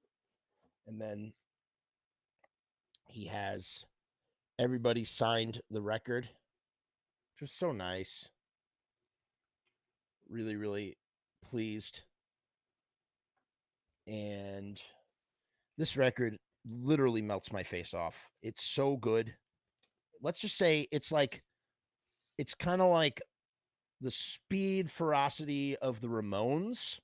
And then he has everybody signed the record, which was so nice. Really, really pleased. And this record literally melts my face off. It's so good. Let's just say it's kind of like the speed ferocity of the Ramones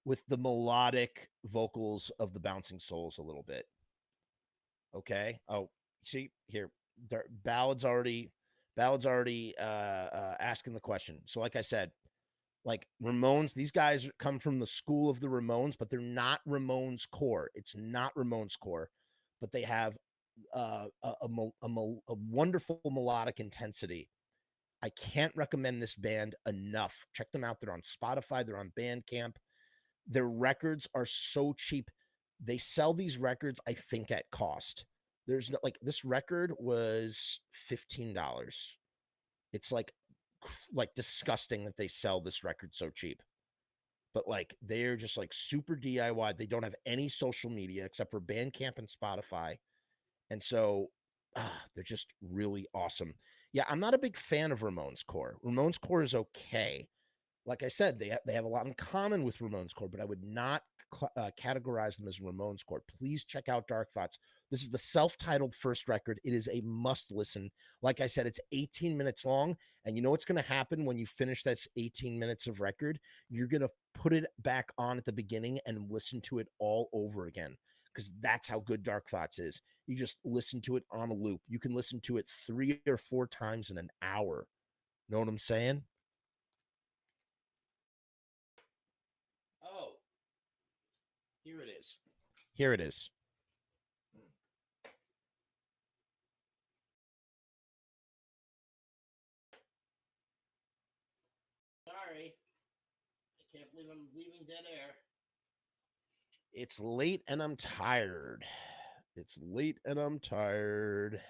with the melodic vocals of the Bouncing Souls a little bit. Okay. Oh, see here, Ballad's already asking the question. So like I said, like Ramones, these guys come from the school of the Ramones, but they're not Ramones core. It's not Ramones core, but they have a wonderful melodic intensity. I can't recommend this band enough. Check them out. They're on Spotify. They're on Bandcamp. Their records are so cheap. They sell these records, I think, at cost. There's no, like, this record was $15. It's like disgusting that they sell this record so cheap. But like, they're just like super DIY. They don't have any social media except for Bandcamp and Spotify. And so they're just really awesome. Yeah, I'm not a big fan of Ramones core. Ramones core is okay. Like I said, they have a lot in common with Ramones core, but I would not categorize them as Ramones core. Please check out Dark Thoughts. This is the self-titled first record. It is a must listen. Like I said, it's 18 minutes long. And you know what's going to happen when you finish that 18 minutes of record? You're going to put it back on at the beginning and listen to it all over again, because that's how good Dark Thoughts is. You just listen to it on a loop. You can listen to it 3 or 4 times in an hour. Know what I'm saying? Oh, here it is. Here it is. Sorry. I can't believe I'm leaving dead air. It's late and I'm tired. It's late and I'm tired.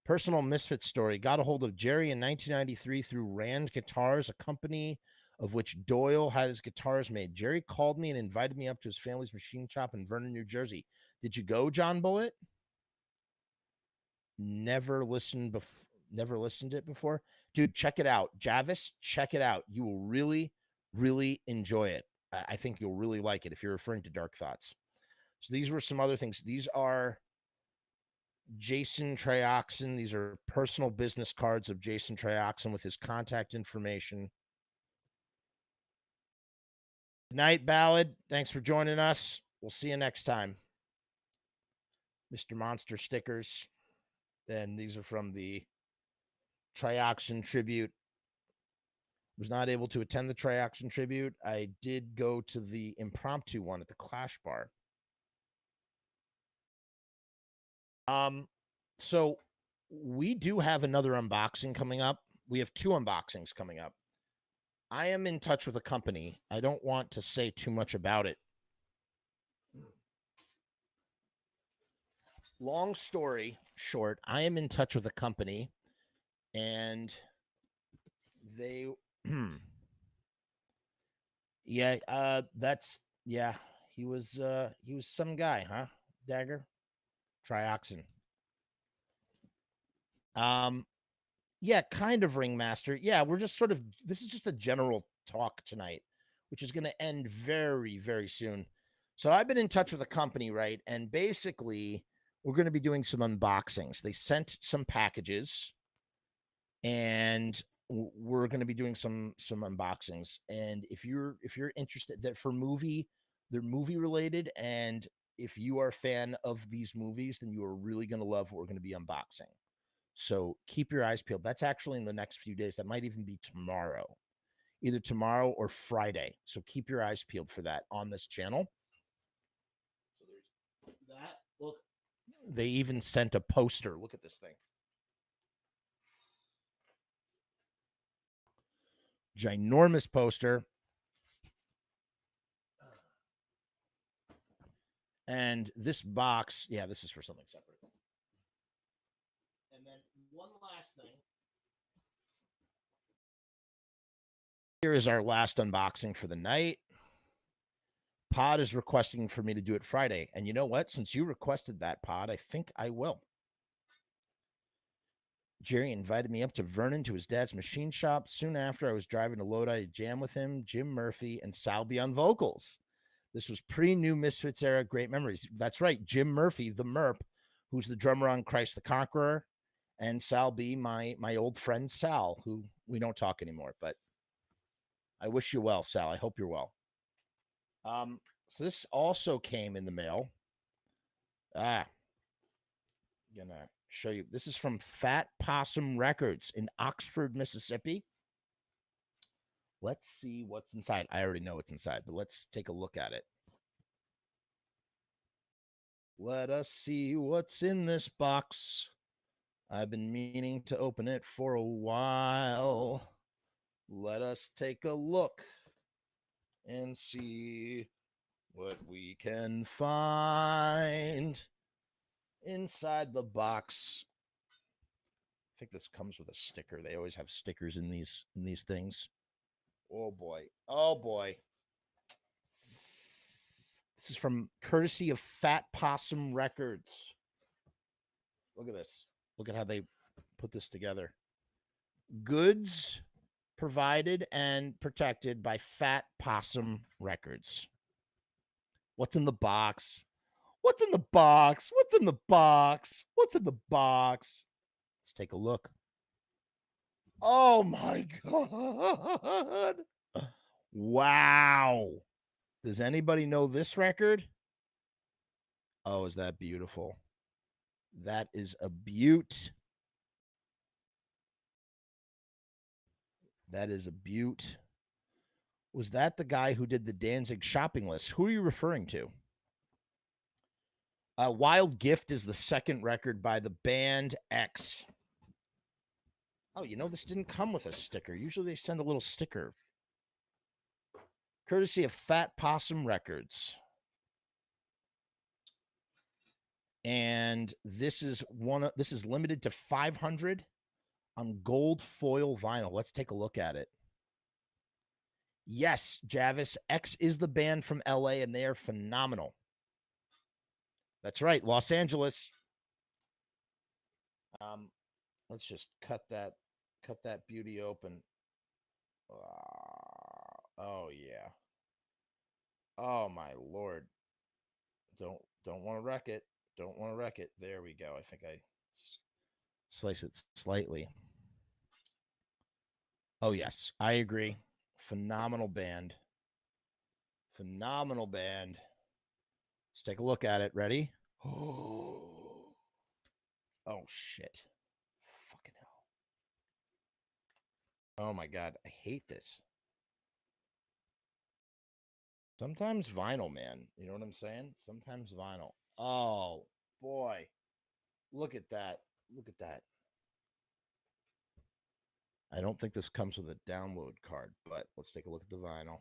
Personal misfit story. Got a hold of Jerry in 1993 through Rand Guitars, a company of which Doyle had his guitars made. Jerry called me and invited me up to his family's machine shop in Vernon, New Jersey. Did you go, John Bullitt? Never listened to it before. Dude, check it out. Javis, check it out. You will really, really enjoy it. I think you'll really like it if you're referring to Dark Thoughts. So these were some other things. These are Jason Trioxin. These are personal business cards of Jason Trioxin with his contact information. Good night, Ballad. Thanks for joining us. We'll see you next time. Mr. Monster stickers. And these are from the Trioxin tribute. Was not able to attend the Trioxin tribute. I did go to the impromptu one at the Clash Bar. So we do have another unboxing coming up. We have 2 unboxings coming up. I am in touch with a company. I don't want to say too much about it long story short, I am in touch with a company, and they, yeah, he was some guy, huh? Dagger, Trioxin. Um, yeah, kind of ringmaster. Yeah, we're just sort of. This is just a general talk tonight, which is going to end very, very soon. So I've been in touch with a company, right? And basically, we're going to be doing some unboxings. They sent some packages, and we're going to be doing some unboxings. And if you're interested, that for movie, they're movie related, and if you are a fan of these movies, then you are really going to love what we're going to be unboxing. So keep your eyes peeled. That's actually in the next few days. That might even be tomorrow, either tomorrow or Friday. So keep your eyes peeled for that on this channel. So there's that. Look, they even sent a poster. Look at this thing. Ginormous poster. And this box, yeah, this is for something separate. And then one last thing. Here is our last unboxing for the night. Pod is requesting for me to do it Friday. And you know what? Since you requested that, Pod, I think I will. Jerry invited me up to Vernon to his dad's machine shop. Soon after, I was driving to Lodi to jam with him, Jim Murphy, and Salby on vocals. This was pre-new Misfits era. Great memories. That's right. Jim Murphy, the Merp, who's the drummer on Christ the Conqueror, and Sal B, my old friend Sal, who we don't talk anymore. But I wish you well, Sal. I hope you're well. So this also came in the mail. Gonna show you. This is from Fat Possum Records in Oxford, Mississippi. Let's see what's inside. I already know what's inside, but let's take a look at it. Let us see what's in this box. I've been meaning to open it for a while. Let us take a look and see what we can find inside the box. I think this comes with a sticker. They always have stickers in these things. Oh boy. Oh boy. This is from courtesy of Fat Possum Records. Look at this. Look at how they put this together. Goods provided and protected by Fat Possum Records. What's in the box? What's in the box? What's in the box? What's in the box? Let's take a look. Oh my God. Wow. Does anybody know this record? Oh, is that beautiful? That is a beaut. That is a beaut. Was that the guy who did the Danzig shopping list? Who are you referring to? Wild Gift is the second record by the band X. Oh, you know, this didn't come with a sticker. Usually they send a little sticker. Courtesy of Fat Possum Records. And this is limited to 500 on gold foil vinyl. Let's take a look at it. Yes, Javis, X is the band from LA, and they are phenomenal. That's right, Los Angeles. Let's just cut that beauty open. Oh yeah. Oh my Lord. Don't want to wreck it. Don't want to wreck it. There we go. I think I slice it slightly. Oh yes, I agree. Phenomenal band. Phenomenal band. Let's take a look at it. Ready? Oh shit. Fucking hell. Oh my God. I hate this. Sometimes vinyl, man. You know what I'm saying? Sometimes vinyl. Oh boy. Look at that. Look at that. I don't think this comes with a download card, but let's take a look at the vinyl.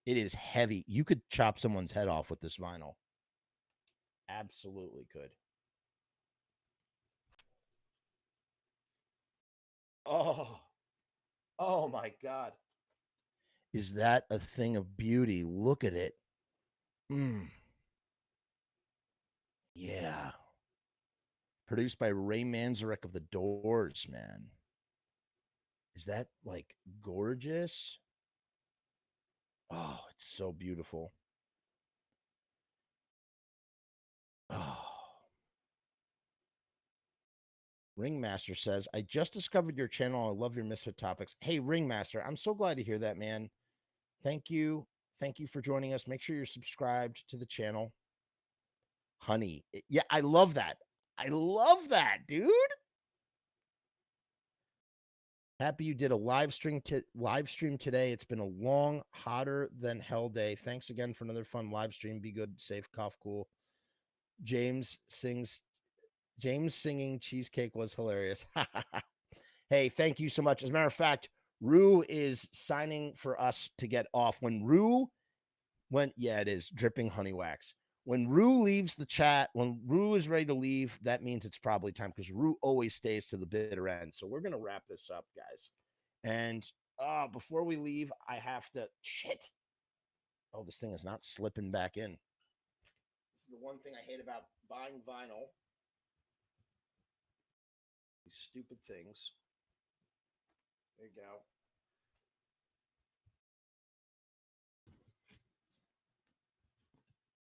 It is heavy. You could chop someone's head off with this vinyl. Absolutely could. Oh my God. Is that a thing of beauty? Look at it. Yeah. Produced by Ray Manzarek of The Doors, man. Is that like gorgeous? Oh, it's so beautiful. Oh. Ringmaster says, I just discovered your channel. I love your Misfit topics. Hey, Ringmaster, I'm so glad to hear that, man. Thank you. Thank you for joining us. Make sure you're subscribed to the channel. Honey. Yeah, I love that. I love that, dude. Happy you did a live stream today. It's been a long, hotter than hell day. Thanks again for another fun live stream. Be good, safe, cough, cool. James singing cheesecake was hilarious. Hey, thank you so much. As a matter of fact, Rue is signing for us to get off. Yeah, it is dripping honey wax. When Rue leaves the chat, when Rue is ready to leave, that means it's probably time because Rue always stays to the bitter end. So we're going to wrap this up, guys. And before we leave, I have to shit. Oh, this thing is not slipping back in. This is the one thing I hate about buying vinyl. These stupid things. There you go.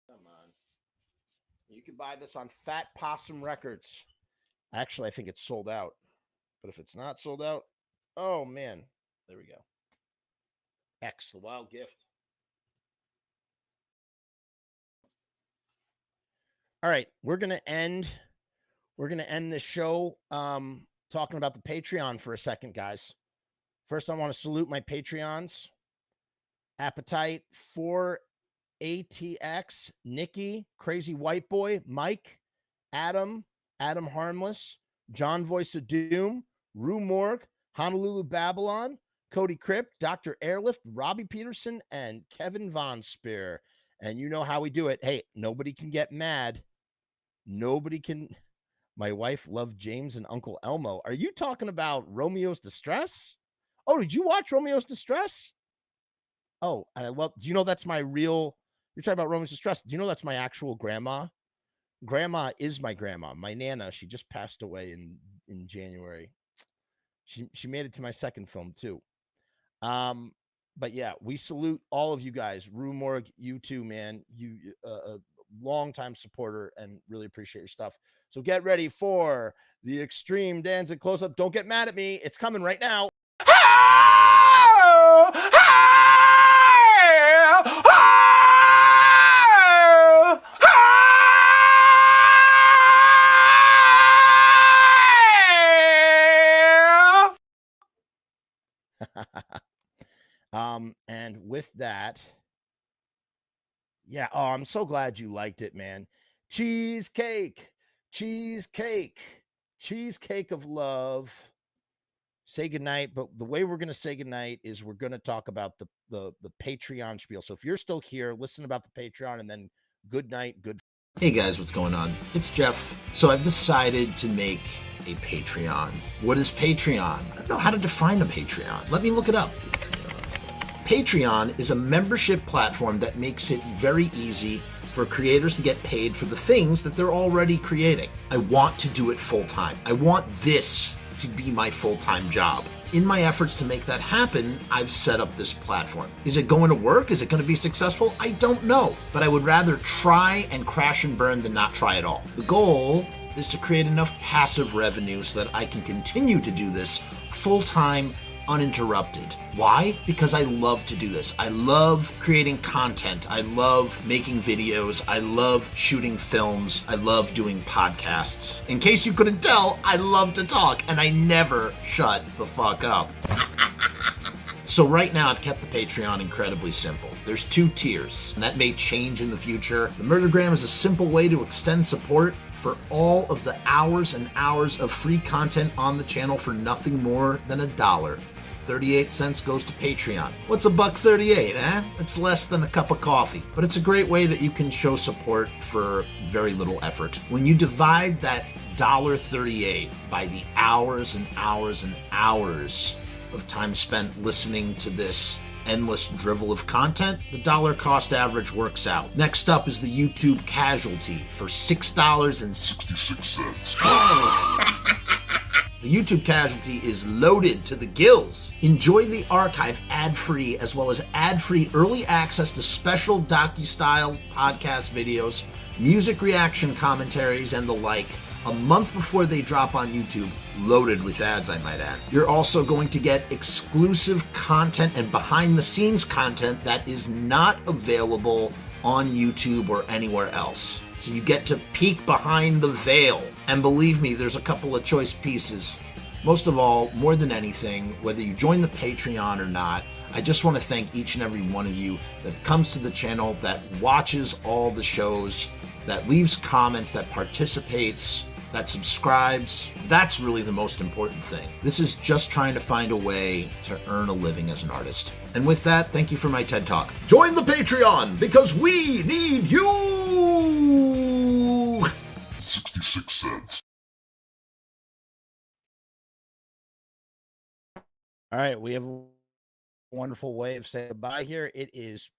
Come on. You can buy this on Fat Possum Records. Actually, I think it's sold out. But if it's not sold out, oh, man. There we go. X, the Wild Gift. All right, we're going to end the show talking about the Patreon for a second, guys. First, I want to salute my Patreons. Appetite for ATX, Nikki, Crazy White Boy, Mike, Adam Harmless, John Voice of Doom, Rue Morg, Honolulu Babylon, Cody Crypt, Dr. Airlift, Robbie Peterson, and Kevin Von Spear. And you know how we do it. Hey, nobody can get mad. Nobody can. My wife loved James and Uncle Elmo. Are you talking about Romeo's Distress? Oh, did you watch Romeo's Distress? Oh, and I love, do you know that's my real, you're talking about Romeo's Distress. Do you know that's my actual grandma? Grandma is my grandma. My Nana, she just passed away in January. She made it to my second film too. But yeah, we salute all of you guys. Rue Morg, you too, man. You a longtime supporter and really appreciate your stuff. So get ready for the Extreme Danzig close-up. Don't get mad at me. It's coming right now. And with that, yeah, oh, I'm so glad you liked it, man. Cheesecake of love. Say goodnight, but the way we're going to say goodnight is we're going to talk about the Patreon spiel. So if you're still here, listen about the Patreon and then good night, good. Hey guys, what's going on? It's Jeff. So I've decided to make a Patreon. What is Patreon? I don't know how to define a Patreon. Let me look it up. Patreon is a membership platform that makes it very easy for creators to get paid for the things that they're already creating. I want to do it full time. I want this to be my full-time job. In my efforts to make that happen, I've set up this platform. Is it going to work? Is it going to be successful? I don't know, but I would rather try and crash and burn than not try at all. The goal is to create enough passive revenue so that I can continue to do this full-time, uninterrupted. Why? Because I love to do this. I love creating content. I love making videos. I love shooting films. I love doing podcasts. In case you couldn't tell, I love to talk and I never shut the fuck up. So right now I've kept the Patreon incredibly simple. There's 2 tiers, and that may change in the future. The Murdergram is a simple way to extend support for all of the hours and hours of free content on the channel for nothing more than $1. 38 cents goes to Patreon. What's $1.38, eh? It's less than a cup of coffee, but it's a great way that you can show support for very little effort. When you divide that $1.38 by the hours and hours and hours of time spent listening to this endless drivel of content, the dollar cost average works out. Next up is the YouTube Casualty for $6.66. The YouTube Casualty is loaded to the gills. Enjoy the archive ad-free, as well as ad-free early access to special docu-style podcast videos, music reaction commentaries, and the like, a month before they drop on YouTube, loaded with ads, I might add. You're also going to get exclusive content and behind-the-scenes content that is not available on YouTube or anywhere else. So you get to peek behind the veil. And believe me, there's a couple of choice pieces. Most of all, more than anything, whether you join the Patreon or not, I just want to thank each and every one of you that comes to the channel, that watches all the shows, that leaves comments, that participates, that subscribes. That's really the most important thing. This is just trying to find a way to earn a living as an artist. And with that, thank you for my TED Talk. Join the Patreon, because we need you! 66 cents. All right, we have a wonderful way of saying goodbye here. It is